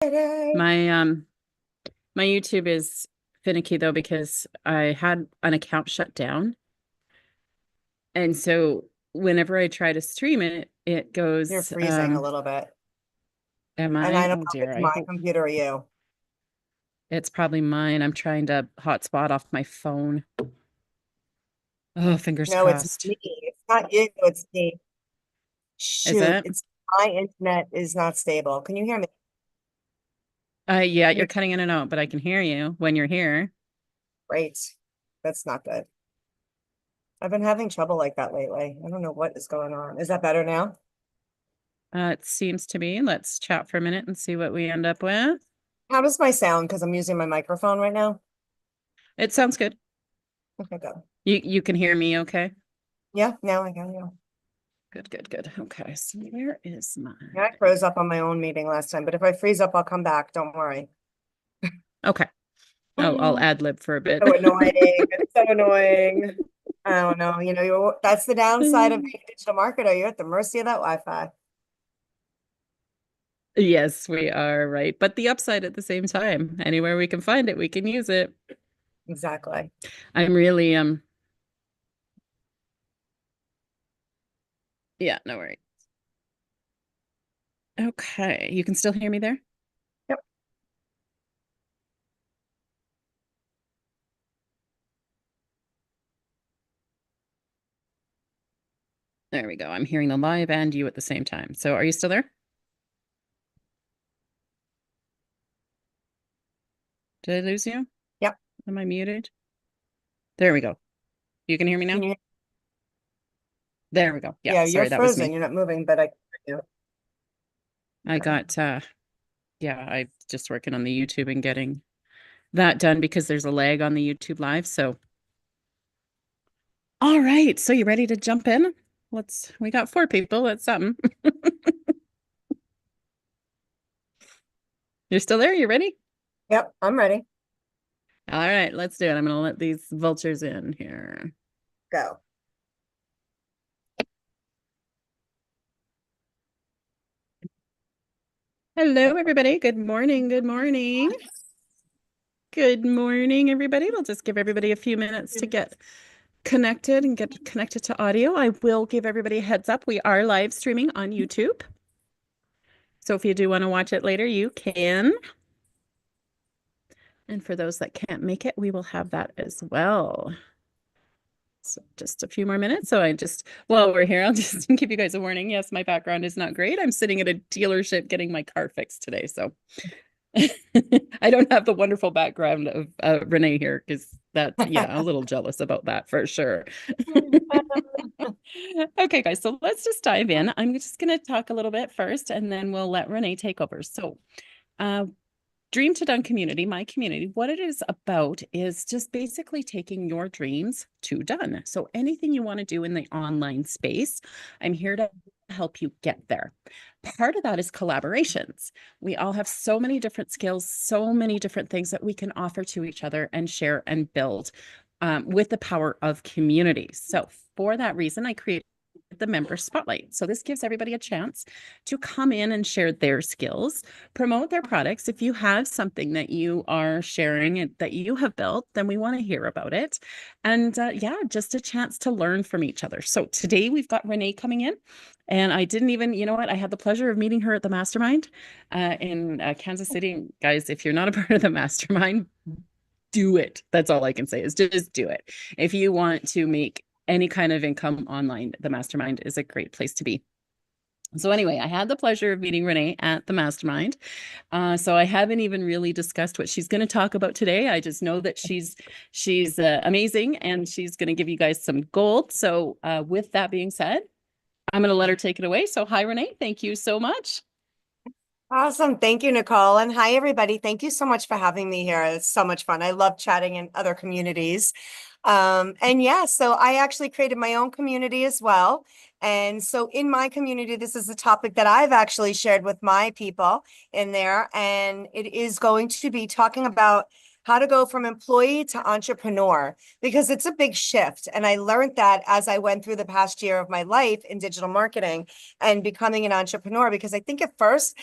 My my YouTube is finicky though because I had an account shut down. And so whenever I try to stream it, it You're goes, freezing a little bit. am And I I? don't Oh know if dear, it's I my hope computer or you. it's probably mine. I'm trying to hotspot off my phone. Oh, fingers No, it's crossed. me. It's not you. It's me. Is Shoot. it? It's my internet is not stable. Can you hear me? Yeah, Can you're you? cutting in and out, but I can hear you when you're here. Great. That's not good. I've been having trouble like that lately. I don't know what is going on. Is that better now? It seems to be. Let's chat for a minute and see what we end up with. How does my sound? Because I'm using my microphone right now. It sounds good. Okay, good. You can hear me okay? Yeah, now I can. Yeah. Good, good, good. Okay, so where is Yeah, I mine? froze up on my own meeting last time, but if I freeze up, I'll come back. Don't worry. Okay. I'll ad lib for a bit. So annoying. It's so annoying. I don't know. That's the downside of being a digital marketer. You're at the mercy of that Wi-Fi. Yes, we are right. But the upside at the same time, anywhere we can find it, we can use it. Exactly. I'm really yeah, no worries. Okay. You can still hear me there? Yep. There we go. I'm hearing the live and you at the same time. So are you still there? Did I lose you? Yep. Am I muted? There we go. You can hear me Can now? you? There we go. Yeah, Yeah, you're sorry, that was frozen. me. You're not moving, but I can hear you. I Okay. got yeah, I just working on the YouTube and getting that done because there's a lag on the YouTube live. So all right. So you ready to jump in? We got four people. That's something. You're still there? You ready? Yep, I'm ready. All right, let's do it. I'm gonna let these vultures in here. Go. Hello, everybody. Good morning. Good morning. Good morning, everybody. We'll just give everybody a few minutes to get connected and get connected to audio. I will give everybody a heads up. We are live streaming on YouTube. So if you do want to watch it later, you can. And for those that can't make it, we will have that as well. So just a few more minutes. While we're here, I'll just give you guys a warning. Yes, my background is not great. I'm sitting at a dealership getting my car fixed today. So I don't have the wonderful background of Renee here because yeah, I'm a little jealous about that for sure. Okay, guys, so let's just dive in. I'm just going to talk a little bit first and then we'll let Renee take over. So, uh, Dream to Done community, my community, what it is about is just basically taking your dreams to done. So anything you want to do in the online space, I'm here to help you get there. Part of that is collaborations. We all have so many different skills, so many different things that we can offer to each other and share and build with the power of community. So for that reason, I created the member spotlight. So this gives everybody a chance to come in and share their skills, promote their products. If you have something that you are sharing and that you have built, then we want to hear about it. And yeah, just a chance to learn from each other. So today we've got Renee coming in. And I didn't even, you know what? I had the pleasure of meeting her at the mastermind in Kansas City. Guys, if you're not a part of the mastermind, do it. That's all I can say is just do it. If you want to make any kind of income online, the mastermind is a great place to be. So anyway, I had the pleasure of meeting Renee at the mastermind. So I haven't even really discussed what she's going to talk about today. I just know that she's amazing and she's going to give you guys some gold. So with that being said, I'm going to let her take it away. So hi, Renee. Thank you so much. Awesome. Thank you, Nicole. And hi, everybody. Thank you so much for having me here. It's so much fun. I love chatting in other communities. And yeah, so I actually created my own community as well. And so in my community, this is a topic that I've actually shared with my people in there. And it is going to be talking about how to go from employee to entrepreneur, because it's a big shift. And I learned that as I went through the past year of my life in digital marketing and becoming an entrepreneur, because I think at first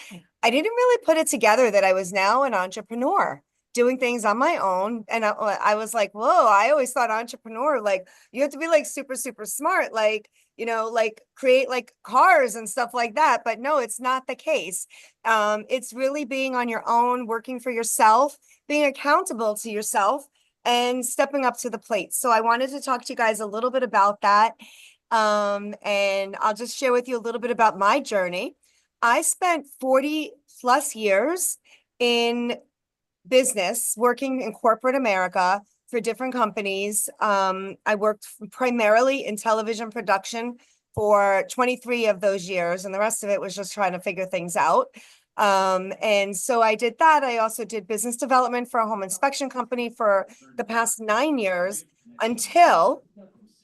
I didn't really put it together that I was now an entrepreneur doing things on my own. And I was like, whoa, I always thought entrepreneur, like you have to be like super, super smart, like, like create like cars and stuff like that. But no, it's not the case. It's really being on your own, working for yourself, being accountable to yourself and stepping up to the plate. So I wanted to talk to you guys a little bit about that. And I'll just share with you a little bit about my journey. I spent 40 plus years in business, working in corporate America for different companies. I worked primarily in television production for 23 of those years, and the rest of it was just trying to figure things out. And so I did that. I also did business development for a home inspection company for the past 9 years until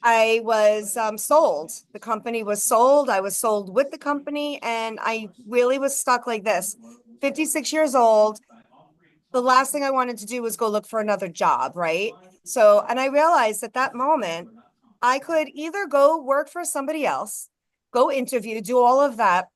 I was sold. The company was sold. I was sold with the company, and I really was stuck like this. 56 years old. The last thing I wanted to do was go look for another job, right? So, and I realized at that moment, I could either go work for somebody else, go interview, do all of that,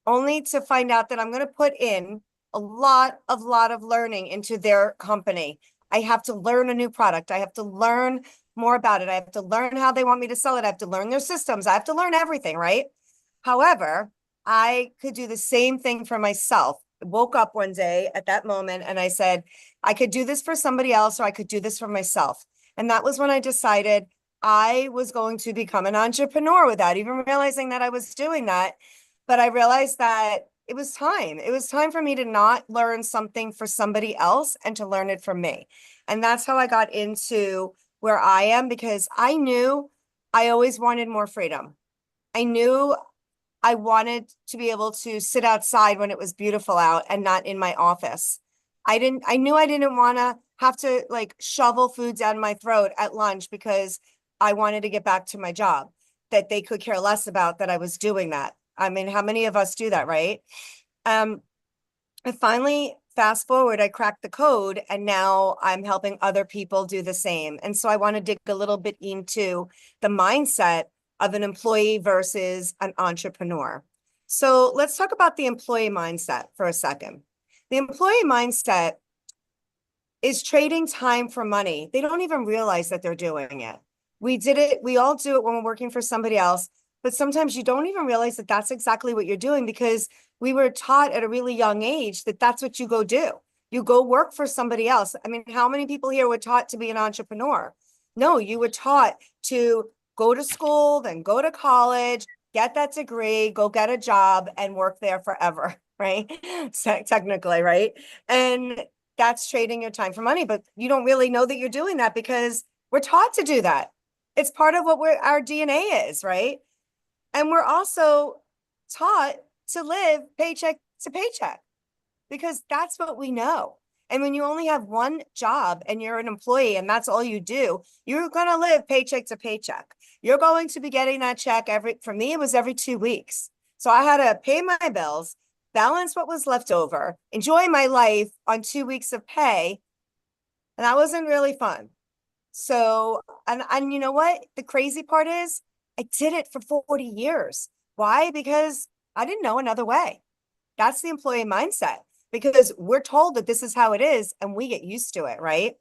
only to find out that I'm going to put in a lot of learning into their company. I have to learn a new product. I have to learn more about it. I have to learn how they want me to sell it. I have to learn their systems. I have to learn everything, right? However, I could do the same thing for myself. I woke up one day at that moment and I said, I could do this for somebody else or I could do this for myself. And that was when I decided I was going to become an entrepreneur without even realizing that I was doing that. But I realized that it was time. It was time for me to not learn something for somebody else and to learn it from me. And that's how I got into where I am, because I knew I always wanted more freedom. I knew I wanted to be able to sit outside when it was beautiful out and not in my office. I knew I didn't want to have to like shovel food down my throat at lunch because I wanted to get back to my job, that they could care less about that I was doing that. I mean, how many of us do that, right? I finally, fast forward, I cracked the code and now I'm helping other people do the same. And so I want to dig a little bit into the mindset of an employee versus an entrepreneur. So let's talk about the employee mindset for a second. The employee mindset is trading time for money. They don't even realize that they're doing it. We all do it when we're working for somebody else, but sometimes you don't even realize that that's exactly what you're doing, because we were taught at a really young age that that's what you go do. You go work for somebody else. I mean, how many people here were taught to be an entrepreneur? No, you were taught to go to school, then go to college, get that degree, go get a job and work there forever, right? So, technically, right? And that's trading your time for money, but you don't really know that you're doing that because we're taught to do that. It's part of what our DNA is, right? And we're also taught to live paycheck to paycheck because that's what we know. And when you only have one job and you're an employee and that's all you do, you're going to live paycheck to paycheck. You're going to be getting that check for me, it was every 2 weeks. So I had to pay my bills, balance what was left over, enjoy my life on 2 weeks of pay. And that wasn't really fun. So, and you know what? The crazy part is I did it for 40 years. Why? Because I didn't know another way. That's the employee mindset, because we're told that this is how it is and we get used to it, right?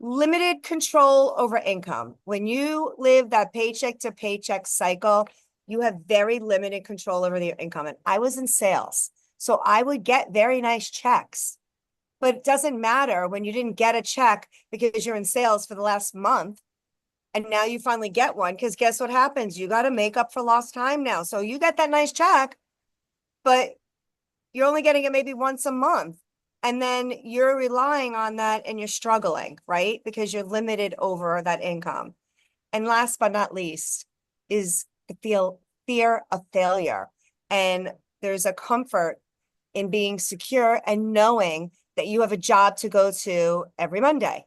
Limited control over income. When you live that paycheck to paycheck cycle, you have very limited control over your income. And I was in sales, so I would get very nice checks. But it doesn't matter when you didn't get a check because you're in sales for the last month and now you finally get one, because guess what happens? You got to make up for lost time now. So you get that nice check, but you're only getting it maybe once a month. And then you're relying on that and you're struggling, right? Because you're limited over that income. And last but not least is the fear of failure. And there's a comfort in being secure and knowing that you have a job to go to every Monday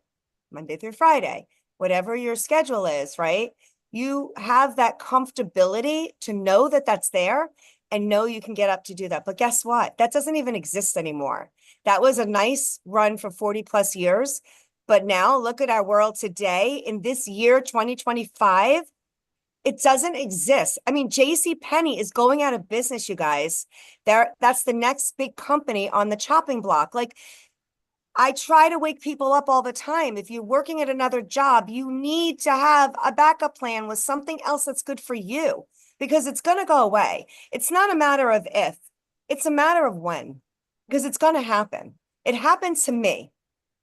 through Friday, whatever your schedule is, right? You have that comfortability to know that that's there and know you can get up to do that. But guess what? That doesn't even exist anymore. That was a nice run for 40 plus years. But now look at our world today in this year, 2025. It doesn't exist. I mean, J.C. Penney is going out of business, you guys. That's the next big company on the chopping block. Like, I try to wake people up all the time. If you're working at another job, you need to have a backup plan with something else that's good for you because it's going to go away. It's not a matter of if, it's a matter of when, because it's going to happen. It happened to me.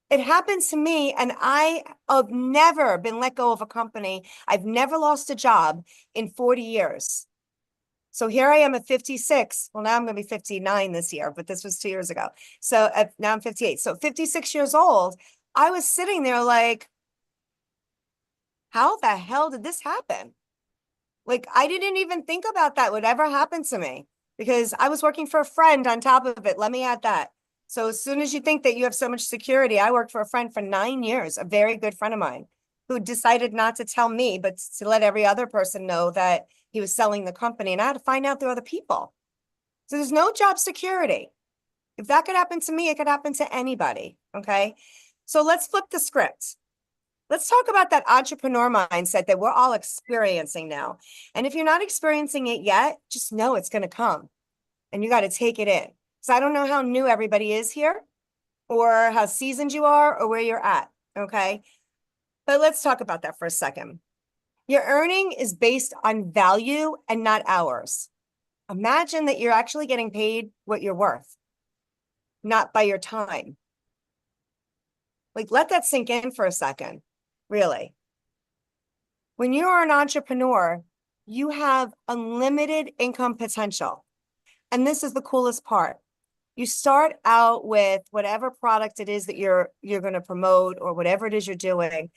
It happened to me, and I have never been let go of a company. I've never lost a job in 40 years. So here I am at 56. Well, now I'm going to be 59 this year, but this was 2 years ago. So now I'm 58. So 56 years old, I was sitting there like, how the hell did this happen? Like, I didn't even think about that would ever happen to me because I was working for a friend on top of it. Let me add that. So as soon as you think that you have so much security, I worked for a friend for 9 years, a very good friend of mine who decided not to tell me, but to let every other person know that he was selling the company. And I had to find out there were other people. So there's no job security. If that could happen to me, it could happen to anybody. Okay. So let's flip the script. Let's talk about that entrepreneur mindset that we're all experiencing now. And if you're not experiencing it yet, just know it's going to come and you got to take it in. So I don't know how new everybody is here or how seasoned you are or where you're at. Okay. But let's talk about that for a second. Your earning is based on value and not hours. Imagine that you're actually getting paid what you're worth, not by your time. Like, let that sink in for a second, really. When you are an entrepreneur, you have unlimited income potential. And this is the coolest part. You start out with whatever product it is that you're going to promote or whatever it is you're doing.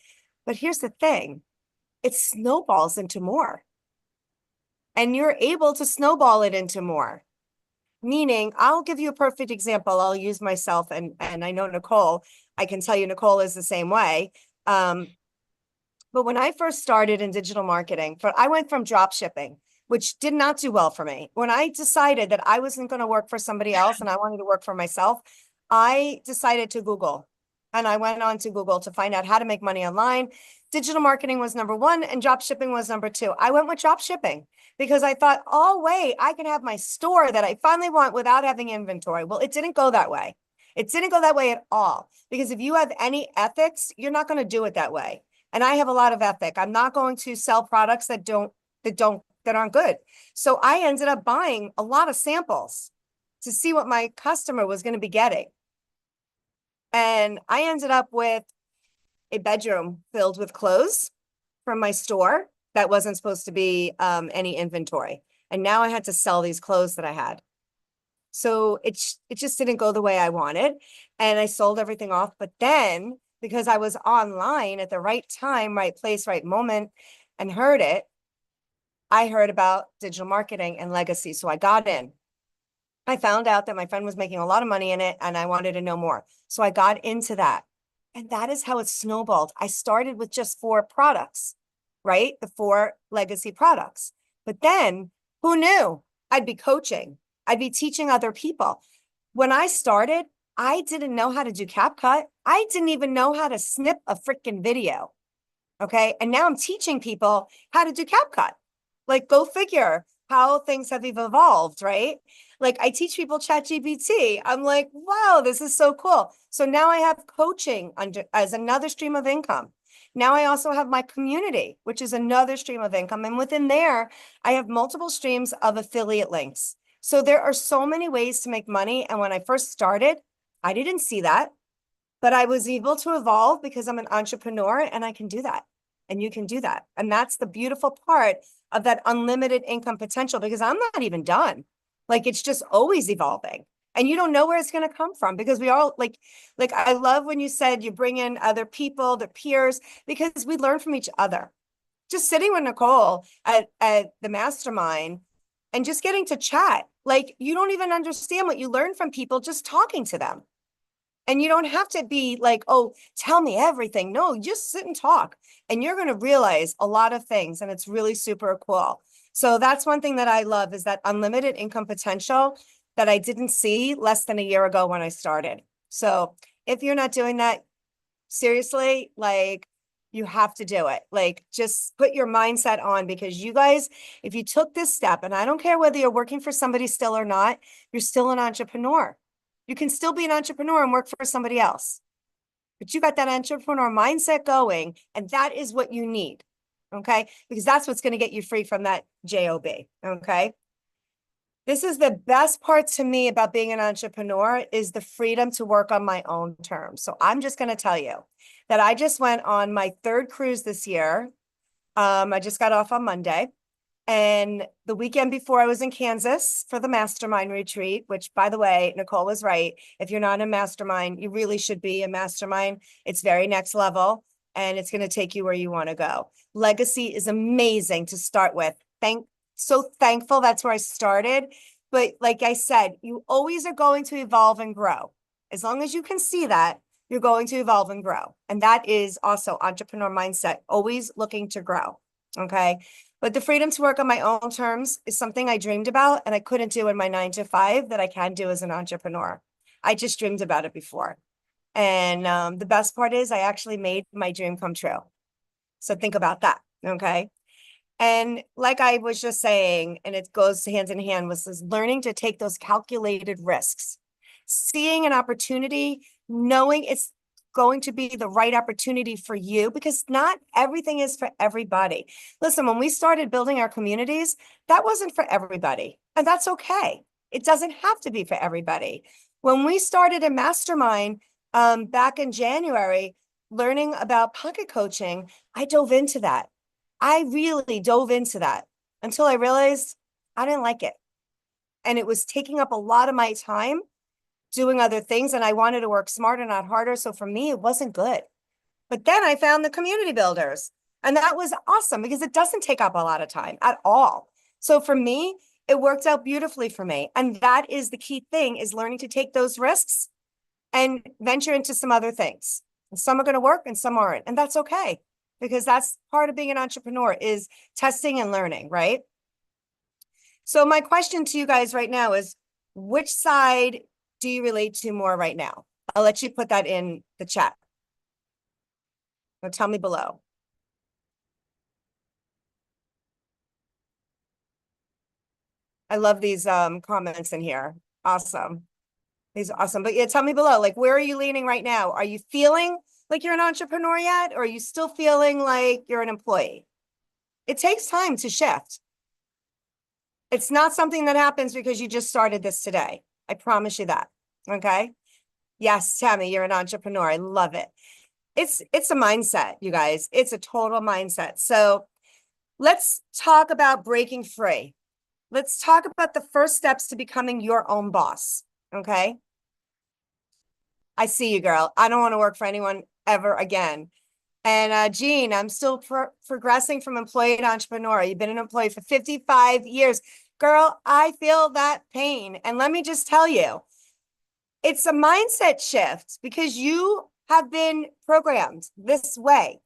But here's the thing, it snowballs into more. And you're able to snowball it into more. Meaning, I'll give you a perfect example. I'll use myself, and I know Nicole, I can tell you Nicole is the same way. But when I first started in digital marketing, I went from drop shipping, which did not do well for me. When I decided that I wasn't going to work for somebody else and I wanted to work for myself, I decided to Google. And I went on to Google to find out how to make money online. Digital marketing was number one and drop shipping was number two. I went with drop shipping because I thought, oh, wait, I can have my store that I finally want without having inventory. Well, it didn't go that way. It didn't go that way at all. Because if you have any ethics, you're not going to do it that way. And I have a lot of ethic. I'm not going to sell products that aren't good. So I ended up buying a lot of samples to see what my customer was going to be getting. And I ended up with a bedroom filled with clothes from my store that wasn't supposed to be any inventory. And now I had to sell these clothes that I had. So it just didn't go the way I wanted. And I sold everything off. But then because I was online at the right time, right place, right moment, and heard it, I heard about digital marketing and legacy. So I got in. I found out that my friend was making a lot of money in it and I wanted to know more. So I got into that. And that is how it snowballed. I started with just 4 products, right? The 4 legacy products. But then who knew I'd be coaching? I'd be teaching other people. When I started, I didn't know how to do CapCut. I didn't even know how to snip a freaking video. Okay. And now I'm teaching people how to do CapCut. Like, go figure how things have evolved, right? Like, I teach people ChatGPT. I'm like, wow, this is so cool. So now I have coaching as another stream of income. Now I also have my community, which is another stream of income. And within there, I have multiple streams of affiliate links. So there are so many ways to make money. And when I first started, I didn't see that, but I was able to evolve because I'm an entrepreneur and I can do that. And you can do that. And that's the beautiful part of that unlimited income potential, because I'm not even done. Like, it's just always evolving. And you don't know where it's going to come from, because we all like I love when you said you bring in other people, the peers, because we learn from each other. Just sitting with Nicole at the mastermind and just getting to chat, like, you don't even understand what you learn from people just talking to them. And you don't have to be like, oh, tell me everything. No, just sit and talk. And you're going to realize a lot of things. And it's really super cool. So that's one thing that I love, is that unlimited income potential that I didn't see less than a year ago when I started. So if you're not doing that, seriously, like, You have to do it. Like, just put your mindset on, because you guys, if you took this step, and I don't care whether you're working for somebody still or not, you're still an entrepreneur. You can still be an entrepreneur and work for somebody else, but you got that entrepreneur mindset going, and that is what you need. Okay. Because that's what's going to get you free from that job. Okay. This is the best part to me about being an entrepreneur, is the freedom to work on my own terms. So I'm just going to tell you that I just went on my 3rd cruise this year. I just got off on Monday, and the weekend before I was in Kansas for the mastermind retreat, which, by the way, Nicole was right. If you're not a mastermind, you really should be a mastermind. It's very next level, and it's going to take you where you want to go. Legacy is amazing to start with. So thankful that's where I started. But like I said, you always are going to evolve and grow. As long as you can see that, you're going to evolve and grow. And that is also entrepreneur mindset, always looking to grow. Okay. But the freedom to work on my own terms is something I dreamed about, and I couldn't do in my 9 to 5 that I can do as an entrepreneur. I just dreamed about it before. And the best part is I actually made my dream come true. So think about that. Okay. And like I was just saying, and it goes hand in hand with this, learning to take those calculated risks, seeing an opportunity, knowing it's going to be the right opportunity for you, because not everything is for everybody. Listen, when we started building our communities, that wasn't for everybody, and that's okay. It doesn't have to be for everybody. When we started a mastermind back in January, learning about pocket coaching, I dove into that. I really dove into that until I realized I didn't like it. And it was taking up a lot of my time doing other things, and I wanted to work smarter, not harder. So for me, it wasn't good. But then I found the community builders, and that was awesome because it doesn't take up a lot of time at all. So for me, it worked out beautifully for me. And that is the key thing, is learning to take those risks and venture into some other things. And some are going to work and some aren't. And that's okay, because that's part of being an entrepreneur, is testing and learning, right? So my question to you guys right now is, which side do you relate to more right now? I'll let you put that in the chat. Or tell me below. I love these comments in here. Awesome. These are awesome. But yeah, tell me below, like, where are you leaning right now? Are you feeling like you're an entrepreneur yet? Or are you still feeling like you're an employee? It takes time to shift. It's not something that happens because you just started this today. I promise you that. Okay. Yes, Tammy, you're an entrepreneur. I love it. It's a mindset, you guys. It's a total mindset. So let's talk about breaking free. Let's talk about the first steps to becoming your own boss. Okay. I see you, girl. I don't want to work for anyone ever again. And Jean, I'm still progressing from employee to entrepreneur. You've been an employee for 55 years. Girl, I feel that pain. And let me just tell you, it's a mindset shift, because you have been programmed this way.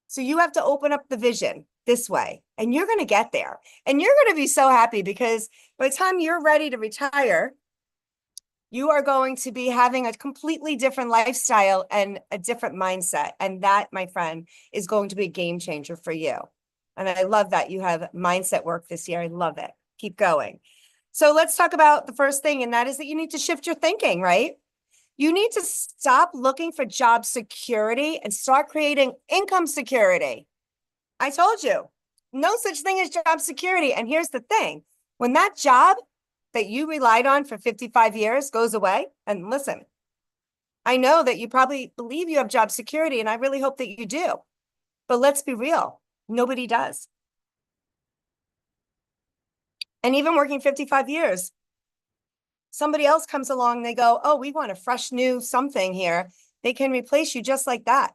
So you have to open up the vision this way, and you're going to get there. And you're going to be so happy, because by the time you're ready to retire, you are going to be having a completely different lifestyle and a different mindset. And that, my friend, is going to be a game changer for you. And I love that you have mindset work this year. I love it. Keep going. So let's talk about the first thing, and that is that you need to shift your thinking, right? You need to stop looking for job security and start creating income security. I told you, no such thing as job security. And here's the thing, when that job that you relied on for 55 years goes away, and listen, I know that you probably believe you have job security, and I really hope that you do. But let's be real, nobody does. And even working 55 years, somebody else comes along, they go, oh, we want a fresh new something here. They can replace you just like that.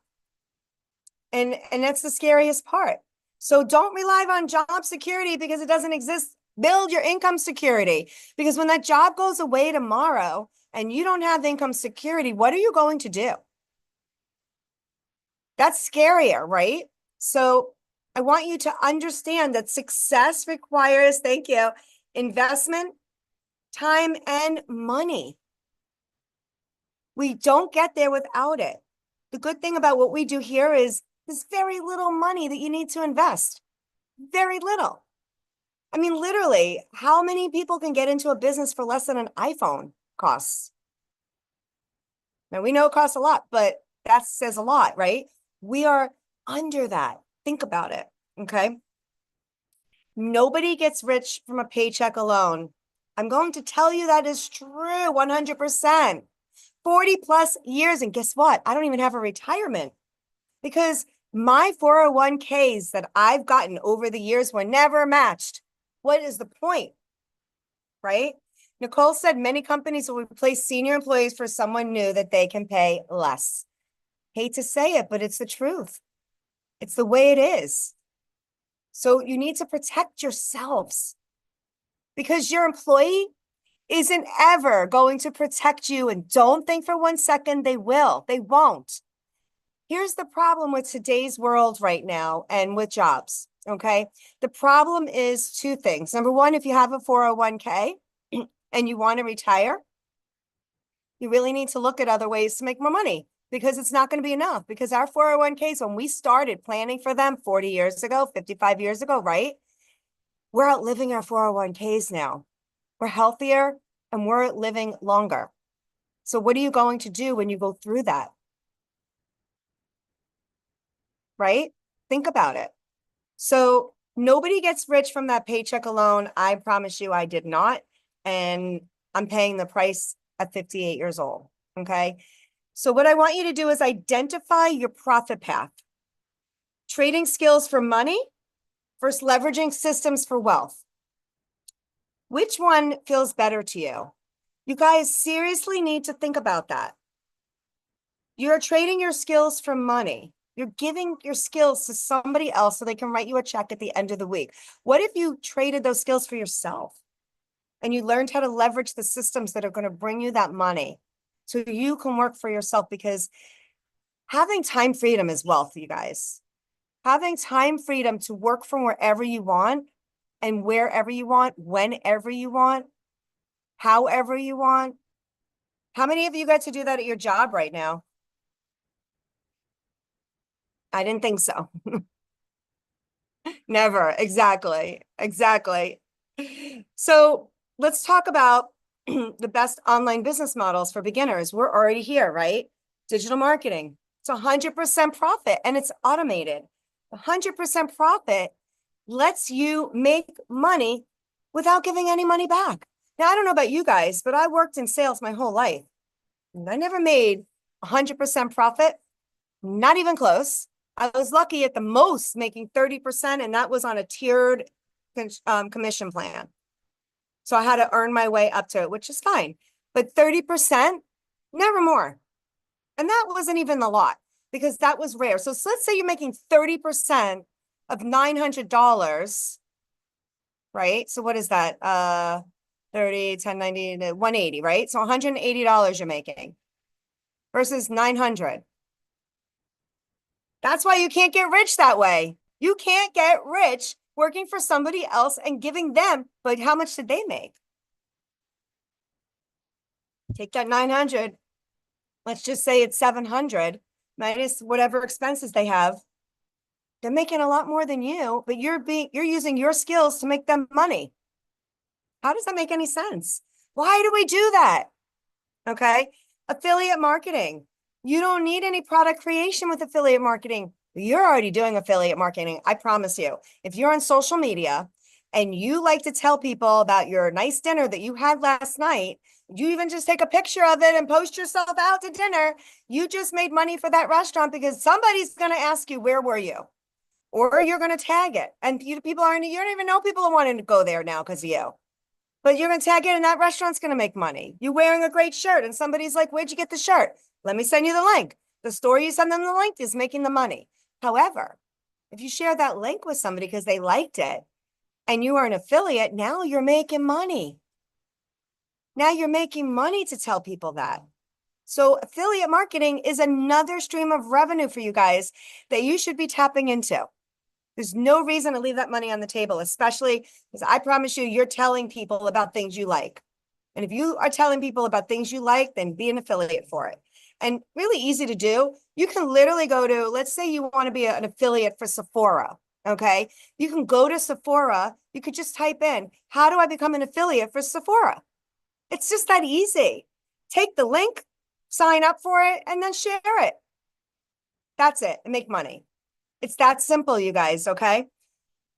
And that's the scariest part. So don't rely on job security because it doesn't exist. Build your income security, because when that job goes away tomorrow and you don't have income security, what are you going to do? That's scarier, right? So I want you to understand that success requires, thank you, investment, time, and money. We don't get there without it. The good thing about what we do here is There's very little money that you need to invest. Very little. I mean, literally, how many people can get into a business for less than an iPhone costs? Now we know it costs a lot, but that says a lot, right? We are under that. Think about it. Okay. Nobody gets rich from a paycheck alone. I'm going to tell you that is true 100%. 40 plus years. And guess what? I don't even have a retirement because my 401ks that I've gotten over the years were never matched. What is the point? Right? Nicole said many companies will replace senior employees for someone new that they can pay less. Hate to say it, but it's the truth. It's the way it is. So you need to protect yourselves because your employee isn't ever going to protect you. And don't think for 1 second they will. They won't. Here's the problem with today's world right now and with jobs. Okay. The problem is two things. Number one, if you have a 401k and you want to retire, you really need to look at other ways to make more money because it's not going to be enough. Because our 401ks, when we started planning for them 40 years ago, 55 years ago, right? We're outliving our 401ks now. We're healthier and we're living longer. So what are you going to do when you go through that? Right? Think about it. So nobody gets rich from that paycheck alone. I promise you I did not. And I'm paying the price at 58 years old. Okay. So what I want you to do is identify your profit path. Trading skills for money versus leveraging systems for wealth. Which one feels better to you? You guys seriously need to think about that. You're trading your skills for money. You're giving your skills to somebody else so they can write you a check at the end of the week. What if you traded those skills for yourself and you learned how to leverage the systems that are going to bring you that money so you can work for yourself? Because having time freedom is wealth, you guys. Having time freedom to work from wherever you want and wherever you want, whenever you want, however you want. How many of you get to do that at your job right now? I didn't think so. Never. Exactly. Exactly. So let's talk about the best online business models for beginners. We're already here, right? Digital marketing. It's 100% profit and it's automated. 100% profit lets you make money without giving any money back. Now, I don't know about you guys, but I worked in sales my whole life. And I never made 100% profit, not even close. I was lucky at the most making 30%, and that was on a tiered commission plan. So I had to earn my way up to it, which is fine. But 30%, never more. And that wasn't even a lot because that was rare. So let's say you're making 30% of $900, right? So what is that? 30, 10, 90, 180, right? So $180 you're making versus 900. That's why you can't get rich that way. You can't get rich working for somebody else and giving them, but how much did they make? Take that 900. Let's just say it's 700 minus whatever expenses they have. They're making a lot more than you, but you're using your skills to make them money. How does that make any sense? Why do we do that? Okay. Affiliate marketing. You don't need any product creation with affiliate marketing. You're already doing affiliate marketing. I promise you. If you're on social media and you like to tell people about your nice dinner that you had last night, you even just take a picture of it and post yourself out to dinner. You just made money for that restaurant because somebody's going to ask you, where were you? Or you're going to tag it. And people aren't, you don't even know people are wanting to go there now because of you. But you're going to tag it and that restaurant's going to make money. You're wearing a great shirt and somebody's like, where'd you get the shirt? Let me send you the link. The store you send them the link is making the money. However, if you share that link with somebody because they liked it and you are an affiliate, now you're making money. Now you're making money to tell people that. So affiliate marketing is another stream of revenue for you guys that you should be tapping into. There's no reason to leave that money on the table, especially because I promise you, you're telling people about things you like And if you are telling people about things you like, then be an affiliate for it. And really easy to do. You can literally go to, let's say you want to be an affiliate for Sephora. Okay. You can go to Sephora. You could just type in, how do I become an affiliate for Sephora? It's just that easy. Take the link, sign up for it, and then share it. That's it. And make money. It's that simple, you guys. Okay.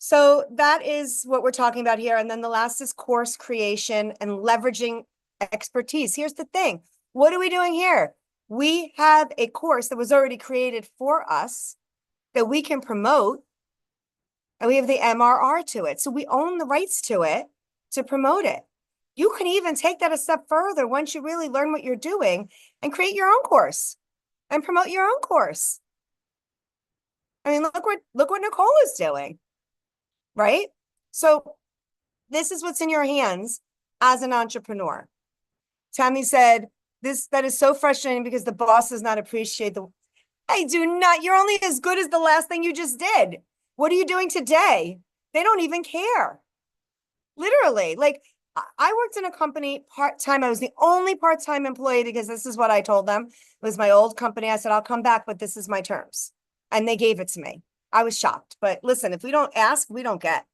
So that is what we're talking about here. And then the last is course creation and leveraging expertise. Here's the thing. What are we doing here? We have a course that was already created for us that we can promote, and we have the MRR to it. So we own the rights to it to promote it. You can even take that a step further once you really learn what you're doing and create your own course and promote your own course. I mean, look what Nicole is doing, right? So this is what's in your hands as an entrepreneur. Tammy said, that is so frustrating because the boss does not appreciate the, I do not, you're only as good as the last thing you just did. What are you doing today? They don't even care. Literally, like I worked in a company part-time. I was the only part-time employee because this is what I told them. It was my old company. I said, I'll come back, but this is my terms. And they gave it to me. I was shocked. But listen, if we don't ask, we don't get.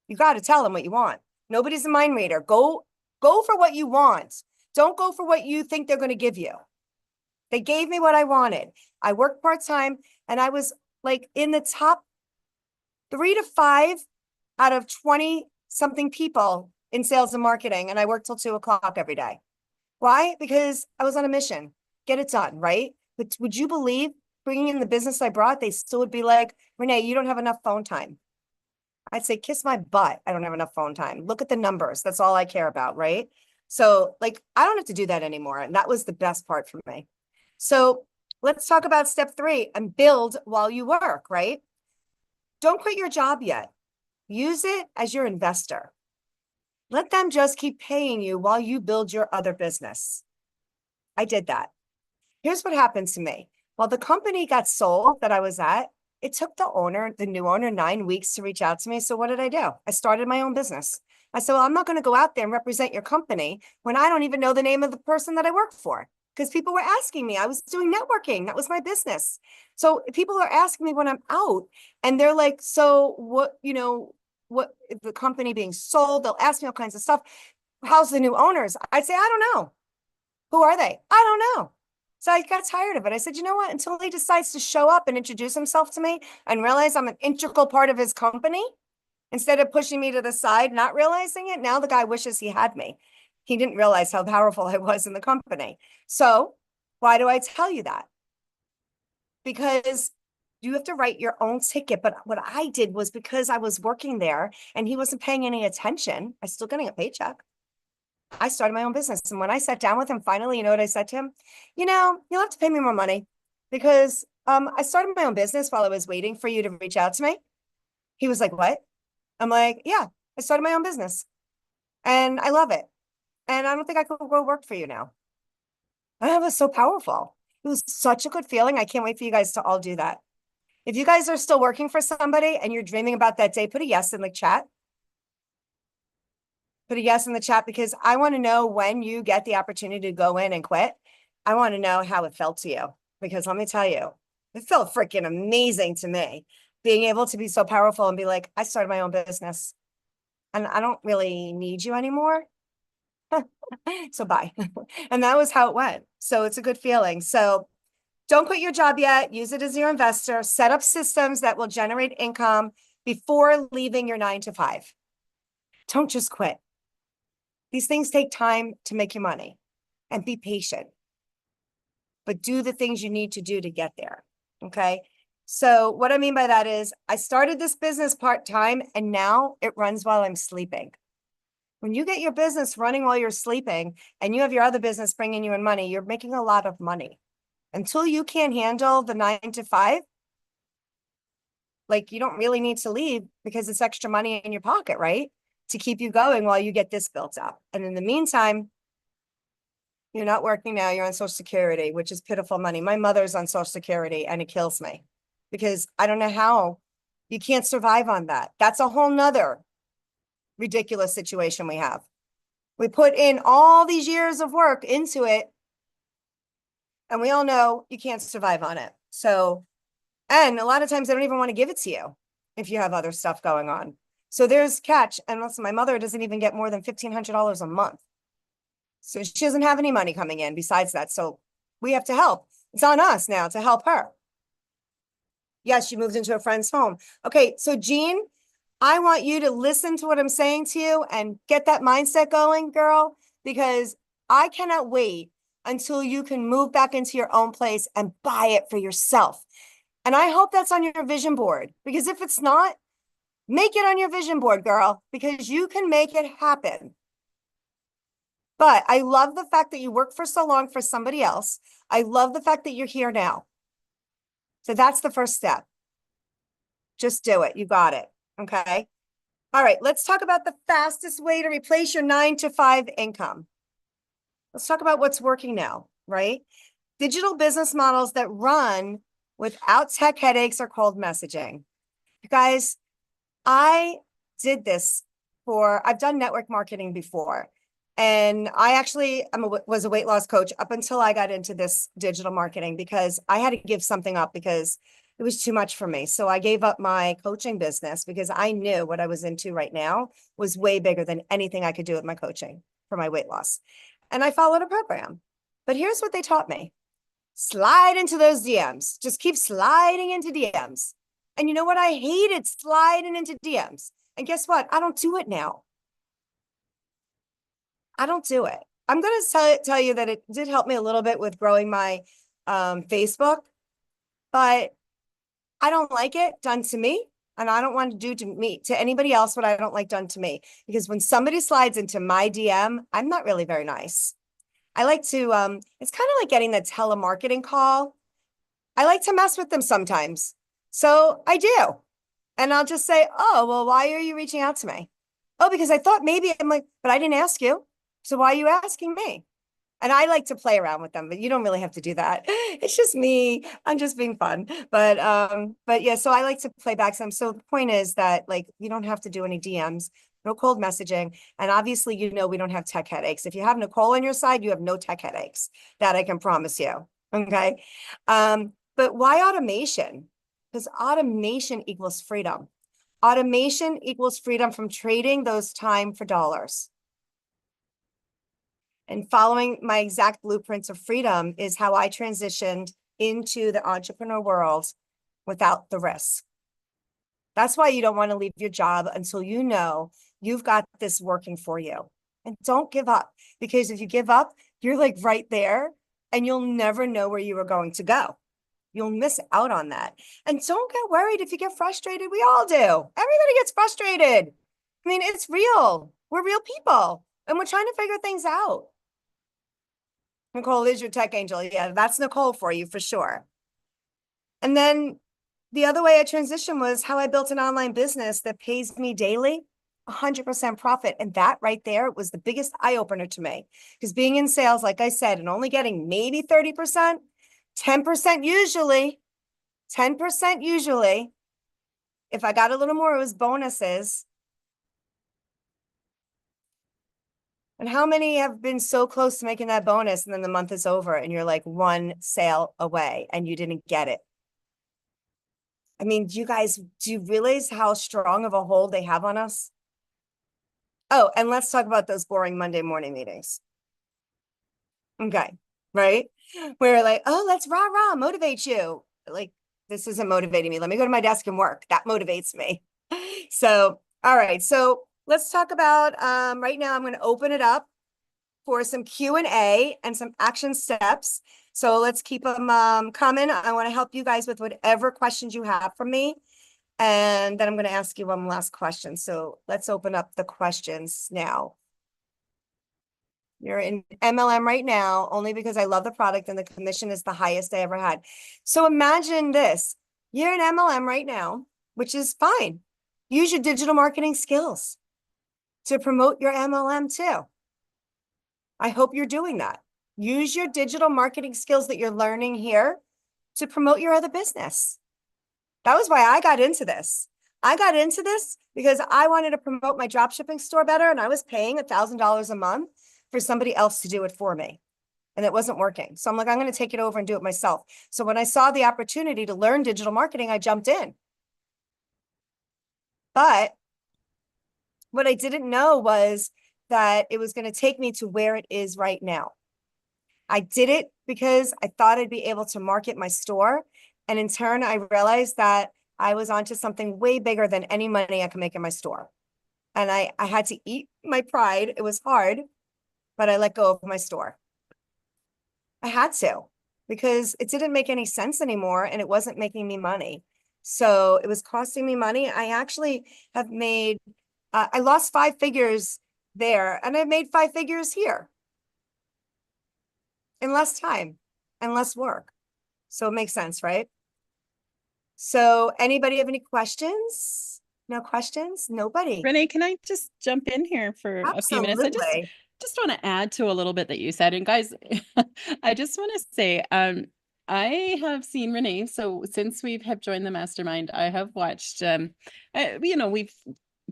You got to tell them what you want. Nobody's a mind reader. Go for what you want. Don't go for what you think they're going to give you. They gave me what I wanted. I worked part-time and I was like in the top 3 to 5 out of 20 something people in sales and marketing. And I worked till 2:00 every day. Why? Because I was on a mission. Get it done, right? But would you believe bringing in the business I brought, they still would be like, Renee, you don't have enough phone time. I'd say, kiss my butt. I don't have enough phone time. Look at the numbers. That's all I care about, right? So like, I don't have to do that anymore. And that was the best part for me. So let's talk about step 3 and build while you work, right? Don't quit your job yet. Use it as your investor. Let them just keep paying you while you build your other business. I did that. Here's what happened to me. While the company got sold that I was at, it took the new owner 9 weeks to reach out to me. So what did I do? I started my own business. I said, well, I'm not going to go out there and represent your company when I don't even know the name of the person that I work for. Because people were asking me, I was doing networking. That was my business. So people are asking me when I'm out and they're like, so what, what the company being sold, they'll ask me all kinds of stuff. How's the new owners? I'd say, I don't know. Who are they? I don't know. So I got tired of it. I said, you know what? Until he decides to show up and introduce himself to me and realize I'm an integral part of his company, instead of pushing me to the side, not realizing it, now the guy wishes he had me. He didn't realize how powerful I was in the company. So why do I tell you that? Because you have to write your own ticket. But what I did was because I was working there and he wasn't paying any attention, I was still getting a paycheck. I started my own business. And when I sat down with him, finally, you know what I said to him? You'll have to pay me more money because I started my own business while I was waiting for you to reach out to me. He was like, what? I'm like, yeah, I started my own business and I love it. And I don't think I could go work for you now. And that was so powerful. It was such a good feeling. I can't wait for you guys to all do that. If you guys are still working for somebody and you're dreaming about that day, put a yes in the chat. Put a yes in the chat because I want to know when you get the opportunity to go in and quit. I want to know how it felt to you because let me tell you, it felt freaking amazing to me being able to be so powerful and be like, I started my own business and I don't really need you anymore. So bye. And that was how it went. So it's a good feeling. So don't quit your job yet. Use it as your investor. Set up systems that will generate income before leaving your 9 to 5. Don't just quit. These things take time to make you money and be patient, but do the things you need to do to get there. Okay. So what I mean by that is I started this business part-time and now it runs while I'm sleeping. When you get your business running while you're sleeping and you have your other business bringing you in money, you're making a lot of money. Until you can't handle the 9 to 5, like you don't really need to leave because it's extra money in your pocket, right? To keep you going while you get this built up. And in the meantime, you're not working now, you're on Social Security, which is pitiful money. My mother's on Social Security and it kills me because I don't know how you can't survive on that. That's a whole nother ridiculous situation we have. We put in all these years of work into it, and we all know you can't survive on it. So, and a lot of times they don't even want to give it to you if you have other stuff going on. So there's catch. And listen, my mother doesn't even get more than $1,500 a month. So she doesn't have any money coming in besides that. So we have to help. It's on us now to help her. Yes, she moved into a friend's home. Okay, so Jean, I want you to listen to what I'm saying to you and get that mindset going, girl, because I cannot wait until you can move back into your own place and buy it for yourself. And I hope that's on your vision board, because if it's not, make it on your vision board, girl, because you can make it happen. But I love the fact that you worked for so long for somebody else. I love the fact that you're here now. So that's the first step. Just do it. You got it. Okay. All right. Let's talk about the fastest way to replace your 9-to-5 income. Let's talk about what's working now, right? Digital business models that run without tech headaches are called messaging. You guys, I did this I've done network marketing before. And I actually was a weight loss coach up until I got into this digital marketing, because I had to give something up because it was too much for me. So I gave up my coaching business because I knew what I was into right now was way bigger than anything I could do with my coaching for my weight loss. And I followed a program. But here's what they taught me. Slide into those DMs. Just keep sliding into DMs. And you know what? I hated sliding into DMs. And guess what? I don't do it now. I don't do it. I'm going to tell you that it did help me a little bit with growing my Facebook, but I don't like it done to me. And I don't want to do to anybody else what I don't like done to me. Because when somebody slides into my DM, I'm not really very nice. I like to, it's kind of like getting the telemarketing call. I like to mess with them sometimes. So I do. And I'll just say, oh, well, why are you reaching out to me? Oh, because I thought maybe. I'm like, but I didn't ask you. So why are you asking me? And I like to play around with them, but you don't really have to do that. It's just me. I'm just being fun. But yeah, so I like to play back some. So the point is that, like, you don't have to do any DMs, no cold messaging. And obviously, you know, we don't have tech headaches. If you have Nicole on your side, you have no tech headaches. That I can promise you. Okay. But why automation? Because automation equals freedom. Automation equals freedom from trading those time for dollars. And following my exact blueprints of freedom is how I transitioned into the entrepreneur world without the risk. That's why you don't want to leave your job until you know you've got this working for you. And don't give up, because if you give up, you're like right there and you'll never know where you were going to go. You'll miss out on that. And don't get worried if you get frustrated. We all do. Everybody gets frustrated. I mean, it's real. We're real people and we're trying to figure things out. Nicole is your tech angel. Yeah, that's Nicole for you for sure. And then the other way I transitioned was how I built an online business that pays me daily 100% profit. And that right there was the biggest eye opener to me, because being in sales, like I said, and only getting maybe 30%, 10% usually, 10% usually. If I got a little more, it was bonuses. And how many have been so close to making that bonus and then the month is over and you're like one sale away and you didn't get it? I mean, do you realize how strong of a hold they have on us? Oh, and let's talk about those boring Monday morning meetings. Okay, right? We're like, oh, let's rah, motivate you. Like, this isn't motivating me. Let me go to my desk and work. That motivates me. So, all right. So let's talk about, right now, I'm going to open it up for some Q&A and some action steps. So let's keep them coming. I want to help you guys with whatever questions you have for me. And then I'm going to ask you one last question. So let's open up the questions now. You're in MLM right now, only because I love the product and the commission is the highest I ever had. So imagine this. You're in MLM right now, which is fine. Use your digital marketing skills to promote your MLM too. I hope you're doing that. Use your digital marketing skills that you're learning here to promote your other business. That was why I got into this. I got into this because I wanted to promote my drop shipping store better, and I was paying $1,000 a month for somebody else to do it for me. And it wasn't working. So I'm like, I'm going to take it over and do it myself. So when I saw the opportunity to learn digital marketing, I jumped in. But what I didn't know was that it was going to take me to where it is right now. I did it because I thought I'd be able to market my store. And in turn, I realized that I was onto something way bigger than any money I could make in my store. And I had to eat my pride. It was hard, but I let go of my store. I had to, because it didn't make any sense anymore and it wasn't making me money. So it was costing me money. I actually have made, I lost 5 figures there, and I've made 5 figures here in less time and less work. So it makes sense, right? So anybody have any questions? No questions? Nobody. Renee, can I just jump in here for a few minutes? I Absolutely. just want to add to a little bit that you said. And guys, I just want to say, I have seen Renee. So since we have joined the mastermind, I have watched, we've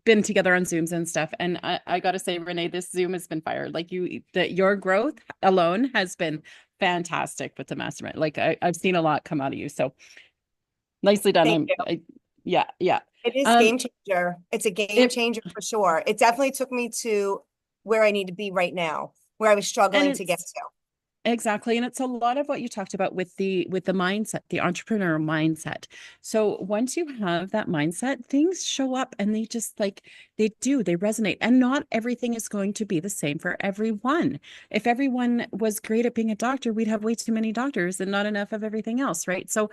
been together on Zooms and stuff. And I got to say, Renee, this Zoom has been fired. Like your growth alone has been fantastic with the mastermind. Like I've seen a lot come out of you. So nicely Thank done. you. Yeah, yeah. It is game changer. It's a game It changer for sure. It definitely took me to where I need to be right now, where I was and struggling to get it's to. exactly. And it's a lot of what you talked about with the mindset, the entrepreneur mindset. So once you have that mindset, things show up and they just like they resonate. And not everything is going to be the same for everyone. If everyone was great at being a doctor, we'd have way too many doctors and not enough of everything else, right? So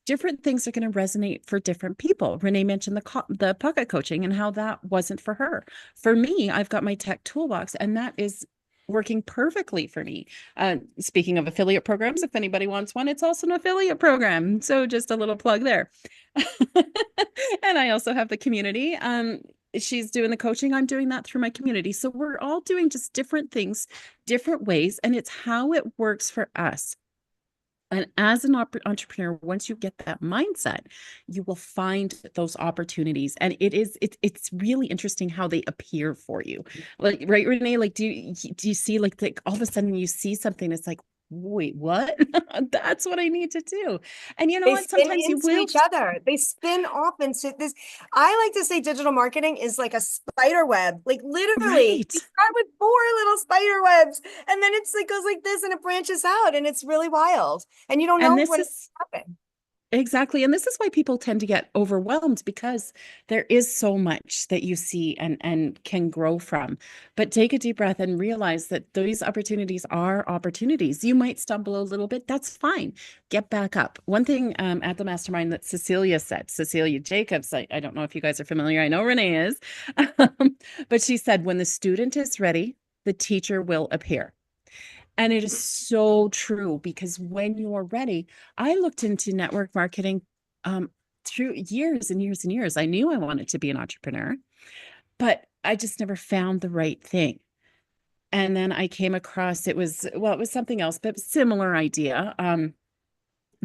different things are going to resonate for different people. Renee mentioned the pocket coaching and how that wasn't for her. For me, I've got my tech toolbox, and that is working perfectly for me. Speaking of affiliate programs, if anybody wants one, it's also an affiliate program. So just a little plug there. And I also have the community. She's doing the coaching. I'm doing that through my community. So we're all doing just different things, different ways, and it's how it works for us. And as an entrepreneur, once you get that mindset, you will find those opportunities. And it's really interesting how they appear for you. Like, right, Renee? Like, do you see like all of a sudden you see something that's like, wait, what? That's what I need to do. And you know They what? spin Sometimes you into will. each other. They spin off into this. I like to say digital marketing is like a spider web. Like literally, Right. you start with 4 little spider webs, and then it's like goes like this and it branches out, and it's really wild. And you don't And know this when it's is happening. exactly. And this is why people tend to get overwhelmed, because there is so much that you see and can grow from. But take a deep breath and realize that these opportunities are opportunities. You might stumble a little bit. That's fine. Get back up. One thing at the mastermind that Cecilia said, Cecilia Jacobs, I don't know if you guys are familiar. I know Renee is. But she said, when the student is ready, the teacher will appear. And it is so true, because when you're ready, I looked into network marketing through years and years and years. I knew I wanted to be an entrepreneur, but I just never found the right thing. And then I came across it was something else, but similar idea.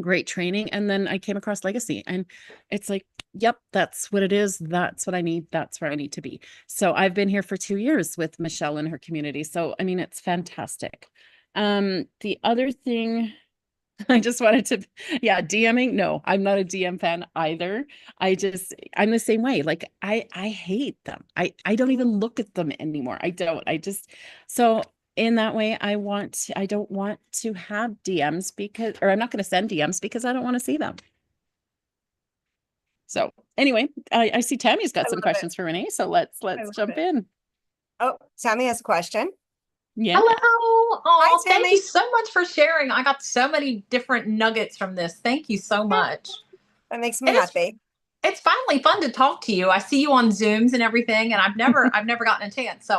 Great training. And then I came across Legacy, and it's like, yep, that's what it is. That's what I need. That's where I need to be. So I've been here for 2 years with Michelle and her community. So, I mean, it's fantastic. The other thing I just wanted to, yeah, DMing. No, I'm not a DM fan either. I'm the same way. Like I hate them. I don't even look at them anymore. I don't. So in that way, I don't want to have DMs or I'm not going to send DMs because I don't want to see them. So anyway, I see Tammy's I got some love it. questions for Renee. So I let's love jump it. in. Oh, Tammy has a question. Yeah. Hello. Hi, Oh, thank you Tammy. so much for sharing. I got so many different nuggets from this. Thank you so much. That makes me And happy. it's finally fun to talk to you. I see you on Zooms and everything, and I've never gotten a chance. So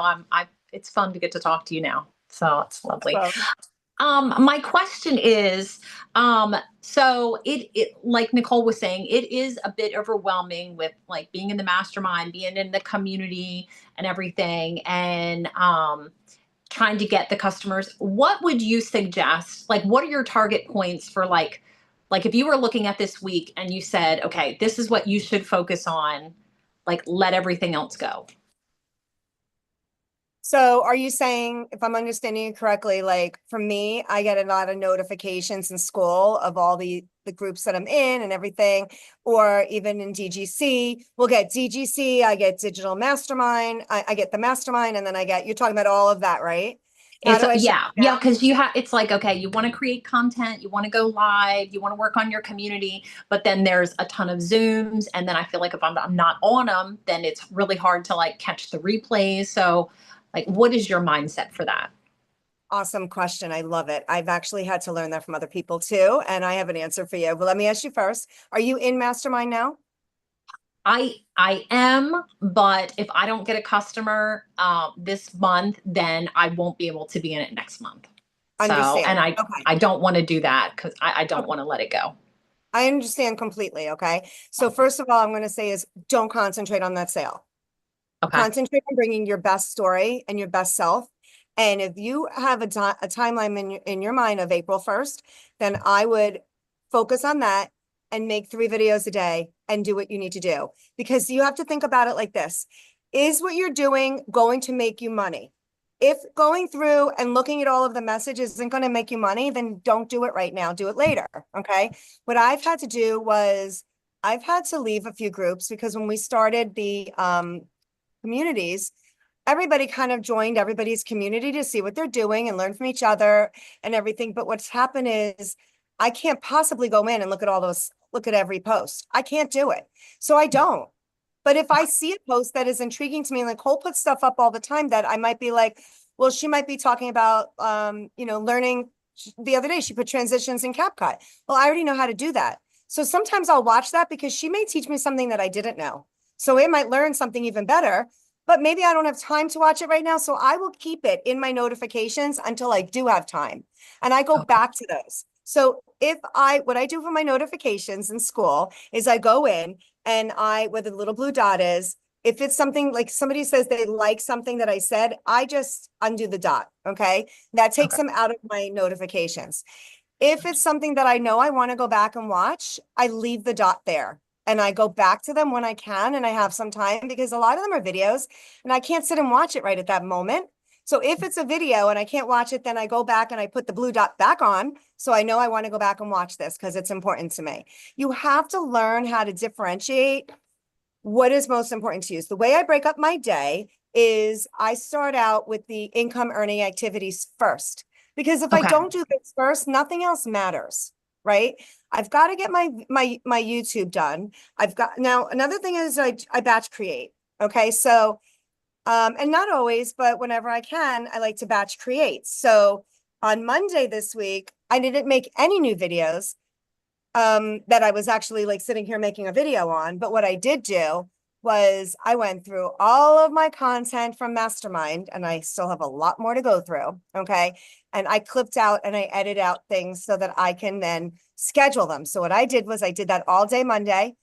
it's fun to get to talk to you now. So it's lovely. Awesome. My question is, so it like Nicole was saying, it is a bit overwhelming with like being in the mastermind, being in the community and everything, and trying to get the customers. What would you suggest? Like, what are your target points for like if you were looking at this week and you said, okay, this is what you should focus on. like let everything else go. So are you saying, if I'm understanding you correctly, like for me, I get a lot of notifications in school of all the groups that I'm in and everything, or even in DGC, we'll get DGC, I get digital mastermind, I get the mastermind, and then you're talking about all of that, right? How It's do I shut yeah, it yeah, down? because it's like, okay, you want to create content, you want to go live, you want to work on your community, but then there's a ton of Zooms, and then I feel like if I'm not on them, then it's really hard to like catch the replays. So, like, what is your mindset for that? Awesome question. I love it. I've actually had to learn that from other people too, and I have an answer for you. But let me ask you first, are you in Mastermind now? I am, but if I don't get a customer this month, then I won't be able to be in it next month. So, Understand. and Okay. I don't want to do that because I don't Okay. want to let it go. I understand completely. Okay. So first of all, I'm going to say is don't concentrate on that sale. Okay. Concentrate on bringing your best story and your best self. And if you have a timeline in your mind of April 1st, then I would focus on that and make 3 videos a day and do what you need to do. Because you have to think about it like this. Is what you're doing going to make you money? If going through and looking at all of the messages isn't going to make you money, then don't do it right now. Do it later. Okay. What I've had to do was I've had to leave a few groups because when we started the communities, everybody kind of joined everybody's community to see what they're doing and learn from each other and everything. But what's happened is I can't possibly go in and look at every post. I can't do it. So I don't. But if I see a post that is intriguing to me, like Cole puts stuff up all the time that I might be like, well, she might be talking about, learning. The other day she put transitions in CapCut. Well, I already know how to do that. So sometimes I'll watch that because she may teach me something that I didn't know. So it might learn something even better, but maybe I don't have time to watch it right now. So I will keep it in my notifications until I do have time. And I go Okay. back to those. So what I do for my notifications in school is I go in and where the little blue dot is, if it's something like somebody says they like something that I said, I just undo the dot. Okay. That takes Okay. them out of my notifications. If it's something that I know I want to go back and watch, I leave the dot there and I go back to them when I can and I have some time because a lot of them are videos and I can't sit and watch it right at that moment. So if it's a video and I can't watch it, then I go back and I put the blue dot back on. So I know I want to go back and watch this because it's important to me. You have to learn how to differentiate what is most important to you. The way I break up my day is I start out with the income earning activities first. Because if I Okay. don't do this first, nothing else matters, right? I've got to get my YouTube done. Now another thing is I batch create. Okay. So and not always, but whenever I can, I like to batch create. So on Monday this week, I didn't make any new videos that I was actually like sitting here making a video on. But what I did do was I went through all of my content from Mastermind and I still have a lot more to go through. Okay. And I clipped out and I edited out things so that I can then schedule them. So what I did was I did that all day Monday.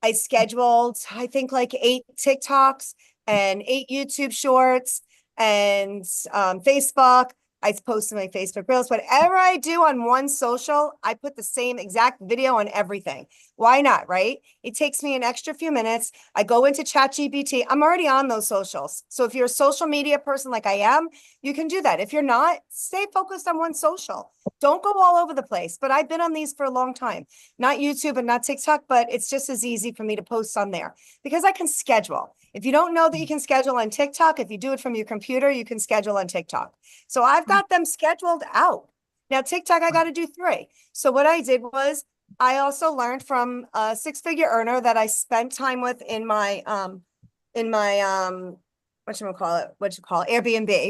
I scheduled, I think like 8 TikToks and 8 YouTube shorts and Facebook. I post to my Facebook Reels. Whatever I do on one social, I put the same exact video on everything. Why not, right? It takes me an extra few minutes. I go into ChatGPT. I'm already on those socials. So if you're a social media person like I am, you can do that. If you're not, stay focused on one social. Don't go all over the place. But I've been on these for a long time. Not YouTube and not TikTok, but it's just as easy for me to post on there because I can schedule. If you don't know that you can schedule on TikTok, if you do it from your computer, you can schedule on TikTok. So I've got them scheduled out. Now, TikTok, I got to do 3. So what I did was I also learned from a 6-figure earner that I spent time with in my Airbnb,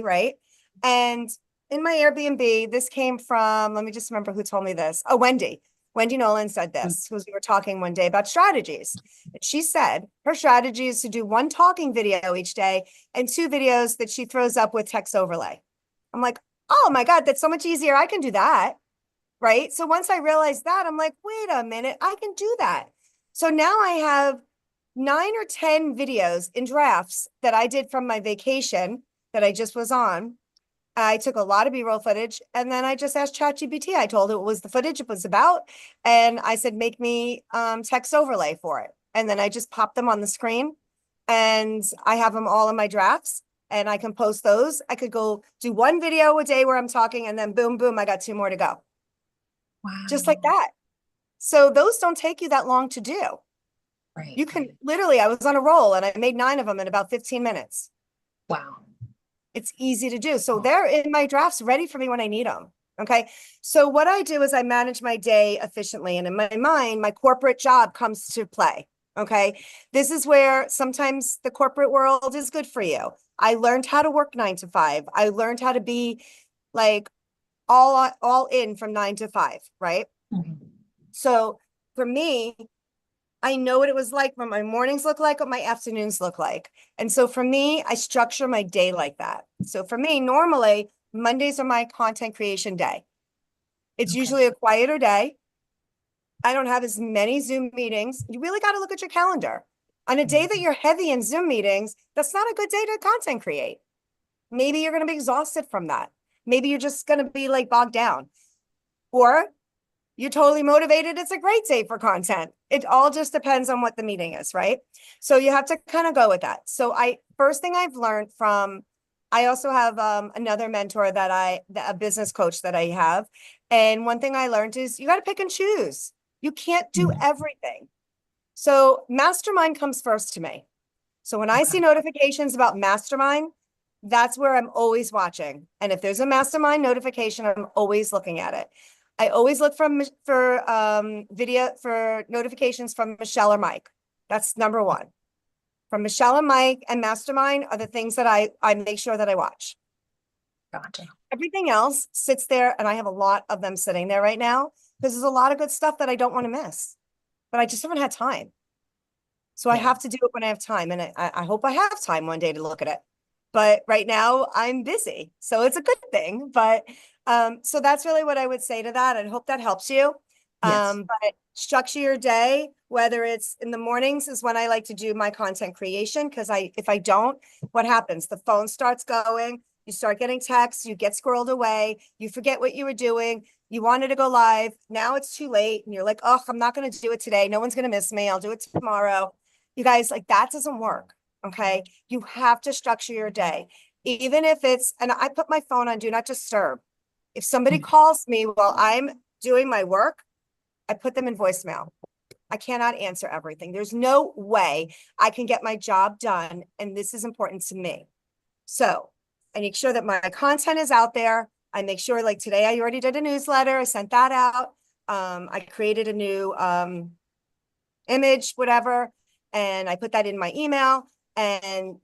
right? And in my Airbnb, this came from, let me just remember who told me this. Oh, Wendy. Wendy Nolan said this because we were talking one day about strategies. And she said her strategy is to do 1 talking video each day and 2 videos that she throws up with text overlay. I'm like, oh my God, that's so much easier. I can do that. Right. So once I realized that, I'm like, wait a minute, I can do that. So now I have 9 or 10 videos in drafts that I did from my vacation that I just was on. I took a lot of B-roll footage and then I just asked ChatGPT. I told it what was the footage it was about. And I said, make me text overlay for it. And then I just popped them on the screen and I have them all in my drafts and I can post those. I could go do one video a day where I'm talking and then boom, boom, I got 2 more to go. Wow. Just like that. So those don't take you that long to do. Right. You can right. literally, I was on a roll and I made 9 of them in about 15 minutes. Wow. It's easy to do. So they're in my drafts ready for me when I need them. Okay. So what I do is I manage my day efficiently. And in my mind, my corporate job comes to play. Okay. This is where sometimes the corporate world is good for you. I learned how to work 9 to 5. I learned how to be like all in from 9 to 5. Right. Mhm. So for me, I know what it was like, what my mornings look like, what my afternoons look like. And so for me, I structure my day like that. So for me, normally Mondays are my content creation day. It's Okay. usually a quieter day. I don't have as many Zoom meetings. You really got to look at your calendar. On a day that you're heavy in Zoom meetings, that's not a good day to content create. Maybe you're going to be exhausted from that. Maybe you're just going to be like bogged down. Or you're totally motivated. It's a great day for content. It all just depends on what the meeting is, right? So you have to kind of go with that. So first thing I've learned from, I also have another mentor a business coach that I have. And one thing I learned is you got to pick and choose. You can't do everything. So mastermind comes first to me. So when I see notifications about mastermind, that's where I'm always watching. And if there's a mastermind notification, I'm always looking at it. I always look for notifications from Michelle or Mike. That's number one. From Michelle and Mike and Mastermind are the things that I make sure that I watch. Gotcha. Everything else sits there, and I have a lot of them sitting there right now because there's a lot of good stuff that I don't want to miss, but I just haven't had time. So I have to do it when I have time, and I hope I have time one day to look at it. But right now I'm busy, so it's a good thing. But so that's really what I would say to that. I hope that helps you. Yes. But structure your day, whether it's in the mornings is when I like to do my content creation, because if I don't, what happens? The phone starts going, you start getting texts, you get squirreled away, you forget what you were doing, you wanted to go live, now it's too late, and you're like, oh, I'm not going to do it today. No one's going to miss me. I'll do it tomorrow. You guys, like, that doesn't work. Okay. You have to structure your day. Even if and I put my phone on do not disturb. If somebody calls me while I'm doing my work, I put them in voicemail. I cannot answer everything. There's no way I can get my job done. And this is important to me. So I make sure that my content is out there. I make sure, like today, I already did a newsletter. I sent that out. I created a new image, whatever, and I put that in my email, and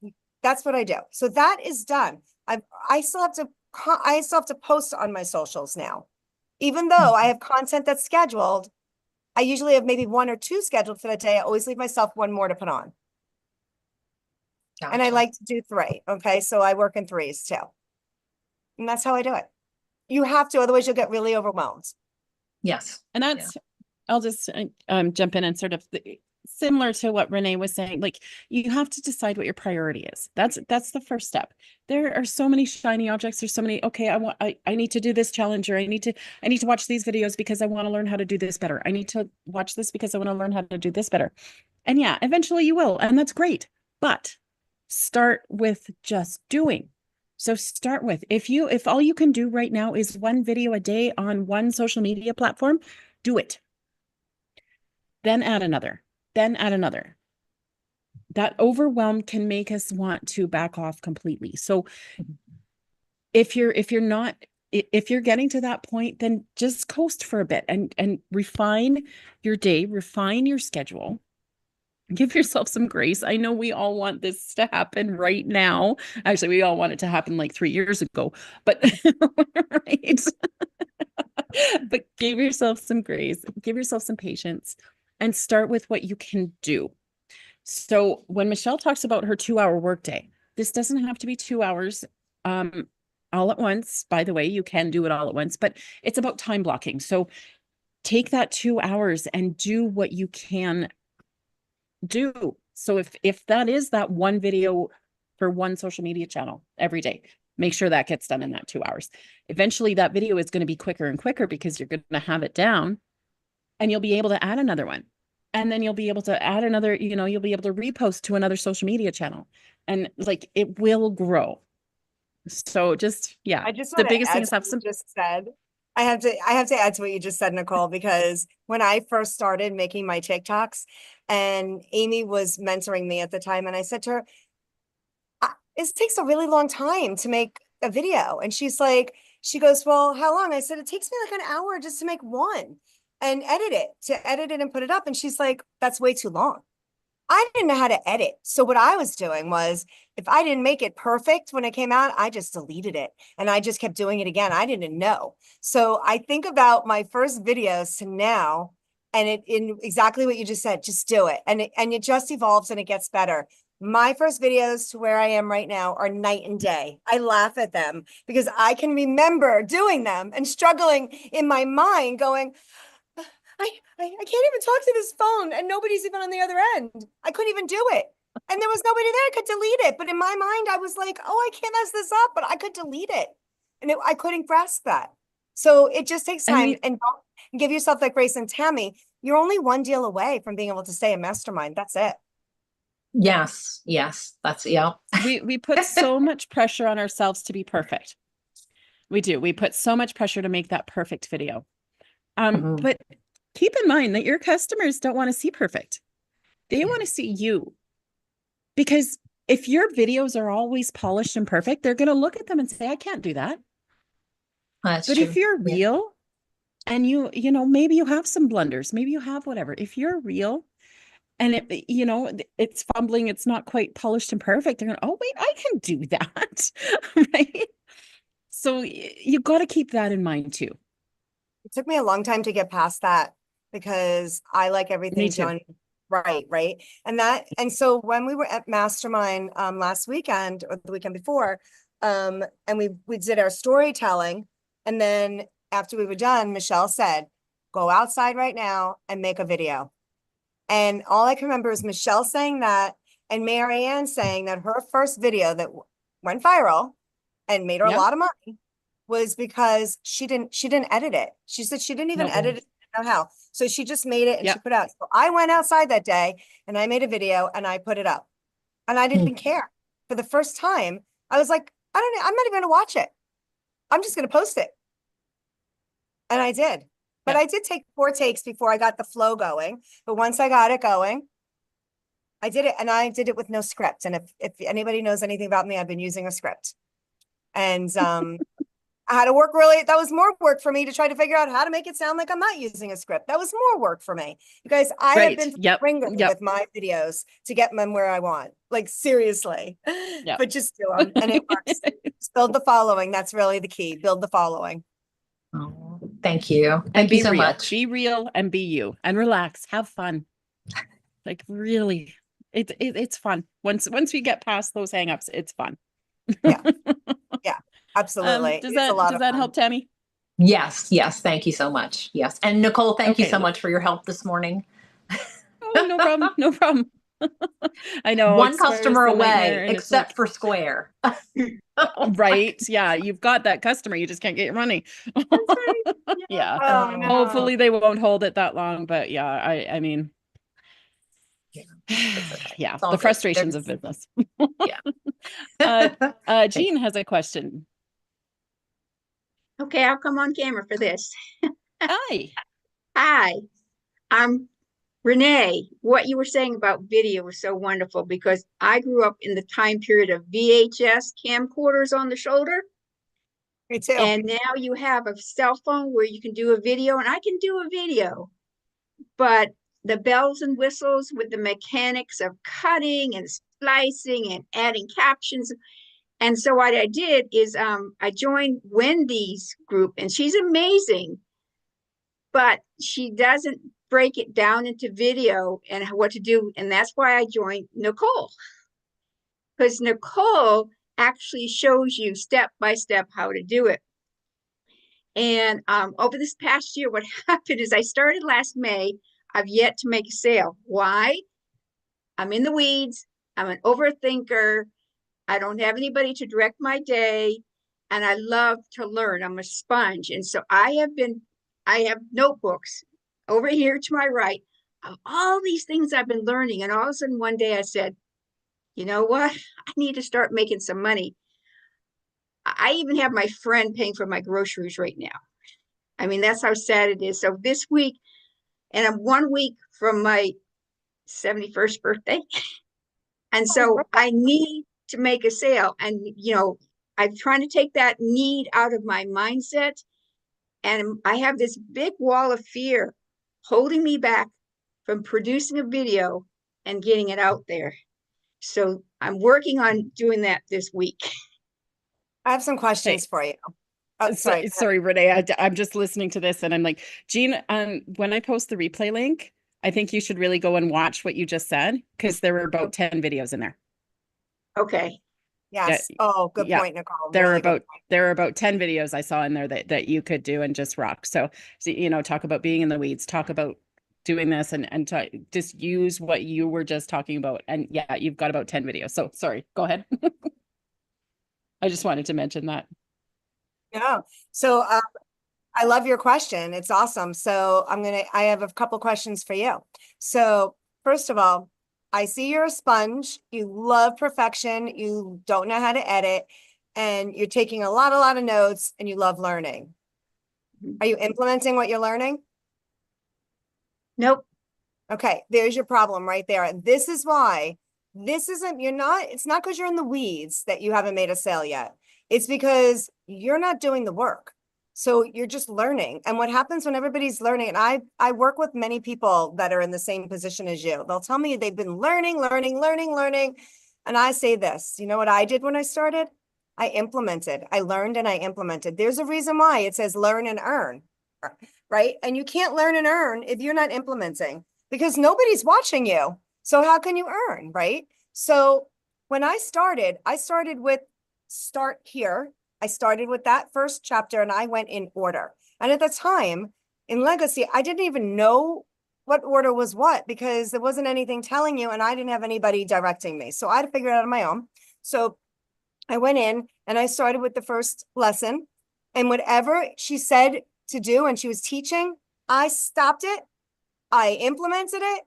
that's what I do. So that is done. I still have to post on my socials now. Even though I have content that's scheduled, I usually have maybe 1 or 2 scheduled for the day. I always leave myself 1 more to put on. Gotcha. And I like to do 3. Okay. So I work in 3s too. And that's how I do it. You have to, otherwise you'll get really overwhelmed. Yes. And that's, I'll just jump in and sort of similar to what Renee was saying, like you have to decide what your priority is. That's the first step. There are so many shiny objects. There's so many, okay, I need to do this challenge, or I need to watch these videos because I want to learn how to do this better. I need to watch this because I want to learn how to do this better. And yeah, eventually you will. And that's great. But start with just doing. So start with, if all you can do right now is 1 video a day on 1 social media platform, do it. Then add another, then add another. That overwhelm can make us want to back off completely. So if you're getting to that point, then just coast for a bit and refine your day, refine your schedule. Give yourself some grace. I know we all want this to happen right now. Actually, we all want it to happen like 3 years ago, but right. But give yourself some grace, give yourself some patience, and start with what you can do. So when Michelle talks about her 2-hour workday, this doesn't have to be 2 hours all at once. By the way, you can do it all at once, but it's about time blocking. So take that 2 hours and do what you can do. So if that is that 1 video for 1 social media channel every day, make sure that gets done in that 2 hours. Eventually that video is going to be quicker and quicker because you're going to have it down, and you'll be able to add another one. And then you'll be able to add another, you'll be able to repost to another social media channel, and like it will grow. So just, yeah, I just the want to biggest thing add is to have what some. you just said. I have to add to what you just said, Nicole, because when I first started making my TikToks and Amy was mentoring me at the time, and I said to her, it takes a really long time to make a video. And she goes, well, how long? I said, it takes me like an hour just to make one and to edit it and put it up. And she's like, that's way too long. I didn't know how to edit. So what I was doing was, if I didn't make it perfect when it came out, I just deleted it and I just kept doing it again. I didn't know. So I think about my first videos to now, and it in exactly what you just said, just do it. And it just evolves and it gets better. My first videos to where I am right now are night and day. I laugh at them because I can remember doing them and struggling in my mind going, I can't even talk to this phone and nobody's even on the other end. I couldn't even do it. And there was nobody there. I could delete it. But in my mind, I was like, oh, I can't mess this up, but I could delete it. And I couldn't grasp that. So it just takes And time, and don't give yourself that grace. And Tammy, you're only one deal away from being able to stay a mastermind. That's it. Yes, that's, yeah. we put so much pressure on ourselves to be perfect. We do. We put so much pressure to make that perfect video. But keep in mind that your customers don't want to see perfect. They want to see you. Because if your videos are always polished and perfect, they're going to look at them and say, I can't do that. That's But true. if you're real and maybe you have some blunders, maybe you have whatever. If you're real and it's fumbling, it's not quite polished and perfect, they're going, oh, wait, I can do that. Right. So you've got to keep that in mind too. It took me a long time to get past that because I like Me everything too. done right. And so when we were at Mastermind last weekend or the weekend before, and we did our storytelling, and then after we were done, Michelle said, go outside right now and make a video. And all I can remember is Michelle saying that, and Marianne saying that her first video that went viral and made her a Yeah. lot of money was because she didn't edit it. She said she didn't even No. edit it, didn't know how. So she just made it and Yeah. she put it out. So I went outside that day and I made a video and I put it up. And I didn't care. For the first time, I was like, I'm not even gonna watch it. I'm just gonna post it. And I did. But Yeah. I did take 4 takes before I got the flow going. But once I got it going, I did it, and I did it with no script. And if anybody knows anything about me, I've been using a script. And I had to work that was more work for me to try to figure out how to make it sound like I'm not using a script. That was more work for me. You guys, I have been through the ringer with my videos to get them where I want. Like seriously. Yep. But just do them and it works. Just build the following. That's really the key. Build the following. Oh, thank you. And Thank be you so real. much. Be real and be you and relax. Have fun. Like really, it's fun. Once we get past those hangups, it's fun. Yeah. Yeah, absolutely. Does It's a lot that of fun. help, Tammy? Yes. Thank you so much. Yes. And Nicole, thank you Okay. so much for your help this morning. Oh, no problem. No problem. I know One Square is customer the away, nightmare, and it's except like, for Square. right. Yeah, you've got that customer. You just can't get your money. That's right. Yeah. Oh, no. Hopefully they won't hold it that long, but yeah, I mean, It's okay. yeah, It's all the good. frustrations of business. Yeah. Jean has a question. Okay, I'll come on camera for this. Hi. Hi, I'm Renee. What you were saying about video was so wonderful because I grew up in the time period of VHS camcorders on the shoulder. Me too. And now you have a cell phone where you can do a video, and I can do a video. But the bells and whistles with the mechanics of cutting and splicing and adding captions. And so what I did is I joined Wendy's group, and she's amazing, but she doesn't break it down into video and what to do. And that's why I joined Nicole, because Nicole actually shows you step by step how to do it. And over this past year, what happened is I started last May. I've yet to make a sale. Why? I'm in the weeds. I'm an overthinker. I don't have anybody to direct my day, and I love to learn. I'm a sponge. And so I have notebooks over here to my right of all these things I've been learning. And all of a sudden one day I said, you know what? I need to start making some money. I even have my friend paying for my groceries right now. I mean, that's how sad it is. So this week, and I'm 1 week from my 71st birthday. And so I need to make a sale. And, I'm trying to take that need out of my mindset. And I have this big wall of fear holding me back from producing a video and getting it out there. So I'm working on doing that this week. I have some questions for you. Oh, sorry. Sorry, Renee. I'm just listening to this and I'm like, Jean, when I post the replay link, I think you should really go and watch what you just said because there were about 10 videos in there. Okay. Yes. Oh, good Yeah. point, Nicole. There Really are about 10 videos I saw in there that you could do and just rock. So, talk about being in the weeds, talk about doing this and just use what you were just talking about. And yeah, you've got about 10 videos. So sorry, go ahead. I just wanted to mention that. Yeah. So I love your question. It's awesome. So I have a couple questions for you. So first of all, I see you're a sponge. You love perfection. You don't know how to edit and you're taking a lot of notes and you love learning. Are you implementing what you're learning? Nope. Okay, there's your problem right there. This is why it's not because you're in the weeds that you haven't made a sale yet. It's because you're not doing the work. So you're just learning. And what happens when everybody's learning, and I work with many people that are in the same position as you. They'll tell me they've been learning. And I say this, you know what I did when I started? I implemented. I learned and I implemented. There's a reason why it says learn and earn, right? And you can't learn and earn if you're not implementing because nobody's watching you. So how can you earn, right? So when I started with start here. I started with that first chapter and I went in order. And at the time in Legacy, I didn't even know what order was what because there wasn't anything telling you and I didn't have anybody directing me. So I had to figure it out on my own. So I went in and I started with the first lesson and whatever she said to do and she was teaching, I stopped it. I implemented it.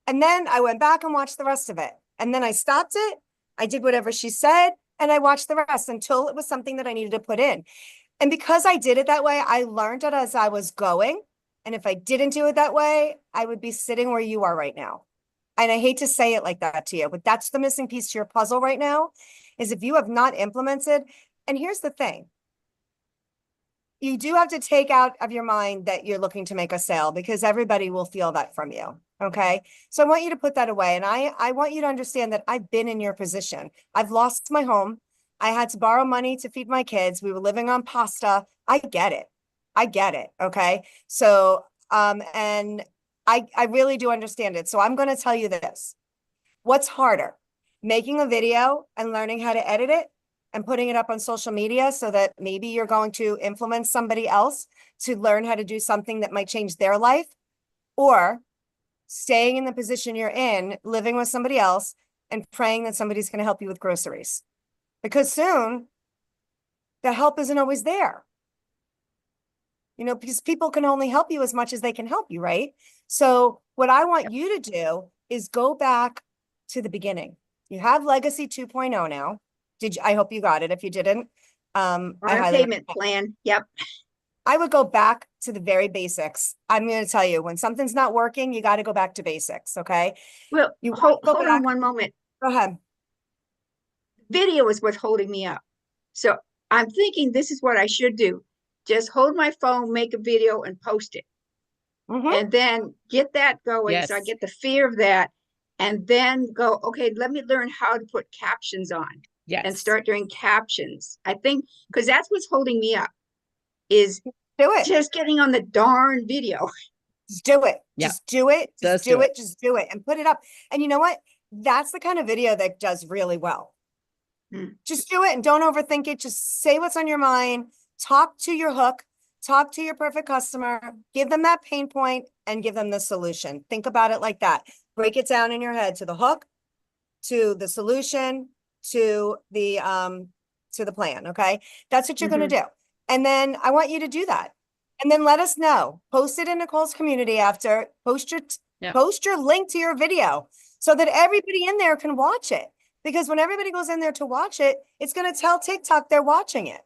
And then I went back and watched the rest of it. And then I stopped it. I did whatever she said. And I watched the rest until it was something that I needed to put in. And because I did it that way, I learned it as I was going. And if I didn't do it that way, I would be sitting where you are right now. And I hate to say it like that to you, but that's the missing piece to your puzzle right now, is if you have not implemented. And here's the thing. You do have to take out of your mind that you're looking to make a sale because everybody will feel that from you. Okay. So I want you to put that away. And I want you to understand that I've been in your position. I've lost my home. I had to borrow money to feed my kids. We were living on pasta. I get it. Okay. So, and I really do understand it. So I'm going to tell you this. What's harder, making a video and learning how to edit it and putting it up on social media so that maybe you're going to influence somebody else to learn how to do something that might change their life, or staying in the position you're in, living with somebody else and praying that somebody's going to help you with groceries? Because soon the help isn't always there. Because people can only help you as much as they can help you, right? So what I want you to do is go back to the beginning. You have Legacy 2.0 now. I hope you got it. If you didn't, On a payment plan. Yep. I would go back to the very basics. I'm going to tell you, when something's not working, you got to go back to basics. Okay. Well, hold on one moment. Go ahead. Video is what's holding me up. So I'm thinking this is what I should do. Just hold my phone, make a video and post it. And then get that going. Yes. So I get the fear of that. And then go, okay, let me learn how to put captions on. Yes. And start doing captions. I think, because that's what's holding me up, is do it. Just getting on the darn video. Just do it. Yeah. Just do it. Just do it. Just do it and put it up. And you know what? That's the kind of video that does really well. Just do it and don't overthink it. Just say what's on your mind. Talk to your hook. Talk to your perfect customer. Give them that pain point and give them the solution. Think about it like that. Break it down in your head to the hook, to the solution, to the plan. Okay. That's what you're going to do. And then I want you to do that. And then let us know. Post it in Nicole's community after. Post Yeah. Post your link to your video so that everybody in there can watch it. Because when everybody goes in there to watch it, it's going to tell TikTok they're watching it.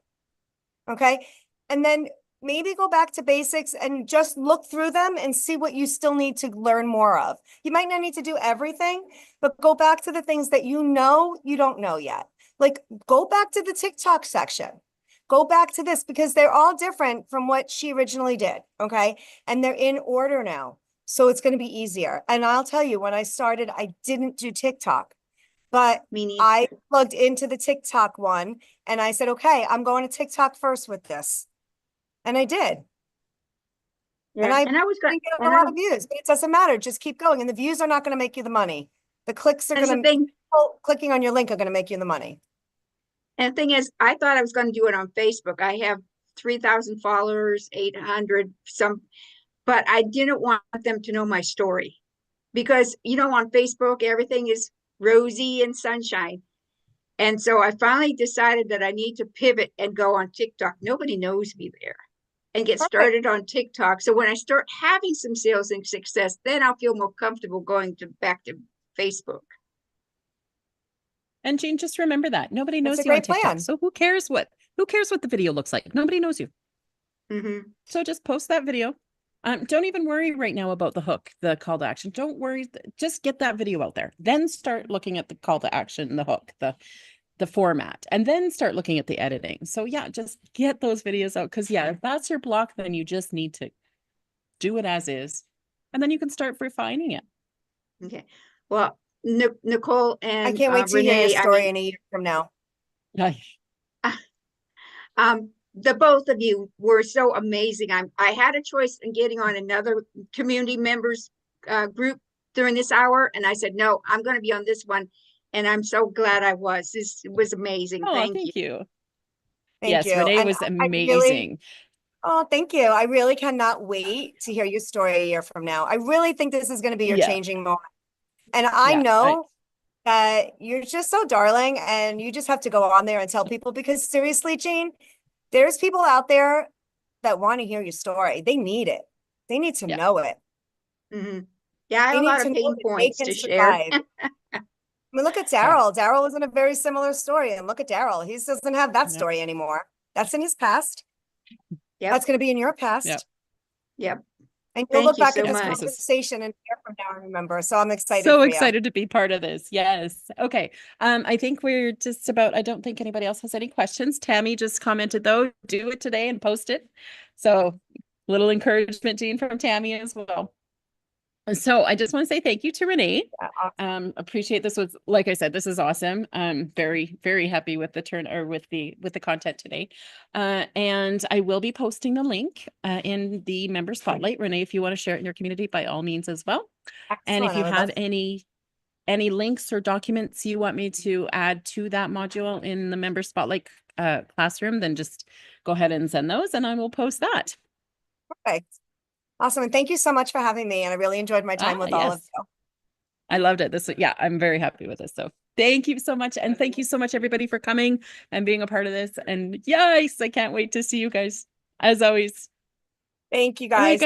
Okay. And then maybe go back to basics and just look through them and see what you still need to learn more of. You might not need to do everything, but go back to the things that you don't know yet. Like go back to the TikTok section. Go back to this because they're all different from what she originally did. Okay. And they're in order now. So it's going to be easier. And I'll tell you, when I started, I didn't do TikTok, but I plugged into the TikTok one and I said, okay, I'm going to TikTok first with this. And I did. Yeah. And I was going to get a lot of views, but it doesn't matter. Just keep going. And the views are not going to make you the money. The clicks are going to, clicking on your link are going to make you the money. And the thing is, I thought I was going to do it on Facebook. I have 3,000 followers, 800 some, but I didn't want them to know my story because, you know, on Facebook, everything is rosy and sunshine. And so I finally decided that I need to pivot and go on TikTok. Nobody knows me there and get started on TikTok. So when I start having some sales and success, then I'll feel more comfortable going back to Facebook. And Jean, just remember that nobody knows That's a you on great TikTok. plan. So who cares what the video looks like? Nobody knows you. Mm-hmm. So just post that video. Don't even worry right now about the hook, the call to action. Don't worry. Just get that video out there. Then start looking at the call to action, the hook, the format, and then start looking at the editing. So yeah, just get those videos out. Cause yeah, if that's your block, then you just need to do it as is. And then you can start refining it. Okay. Well, Nicole and I can't wait to hear your story in a year from now. The both of you were so amazing. I had a choice in getting on another community members group during this hour, and I said, no, I'm going to be on this one. And I'm so glad I was. This was amazing. Oh, Thank thank you. Thank Yes, you. Renee And was I amazing. Oh, thank you. I really cannot wait to hear your story a year from now. I really think this is going to be your changing moment. And I know that you're just so darling and you just have to go on there and tell people because seriously, Jean, there's people out there that want to hear your story. They need it. They need to know it. Mm-hmm. Yeah, I have a lot of pain points to share. I mean, look at Daryl. Daryl was in a very similar story. And look at Daryl. He doesn't have that story anymore. That's in his past. Yep. That's going to be in your past. Yep. And you'll look back so at this much. conversation and year from now, remember. So I'm excited. So excited to be part of this. Yes. Okay. I think we're just about, I don't think anybody else has any questions. Tammy just commented though, do it today and post it. So little encouragement, Jean, from Tammy as well. So I just want to say thank you to Renee. Appreciate this. Was, like I said, this is awesome. Very, very happy with the turn or with the content today. And I will be posting the link in the member spotlight. Renee, if you want to share it in your community, by all means as well. And if you have any links or documents you want me to add to that module in the member spotlight classroom, then just go ahead and send those and I will post that. Perfect. Awesome. And thank you so much for having me. And I really enjoyed my time with all of you. I loved it. I'm very happy with this. So thank you so much. And thank you so much, everybody, for coming and being a part of this. And yes, I can't wait to see you guys as always. Thank you guys.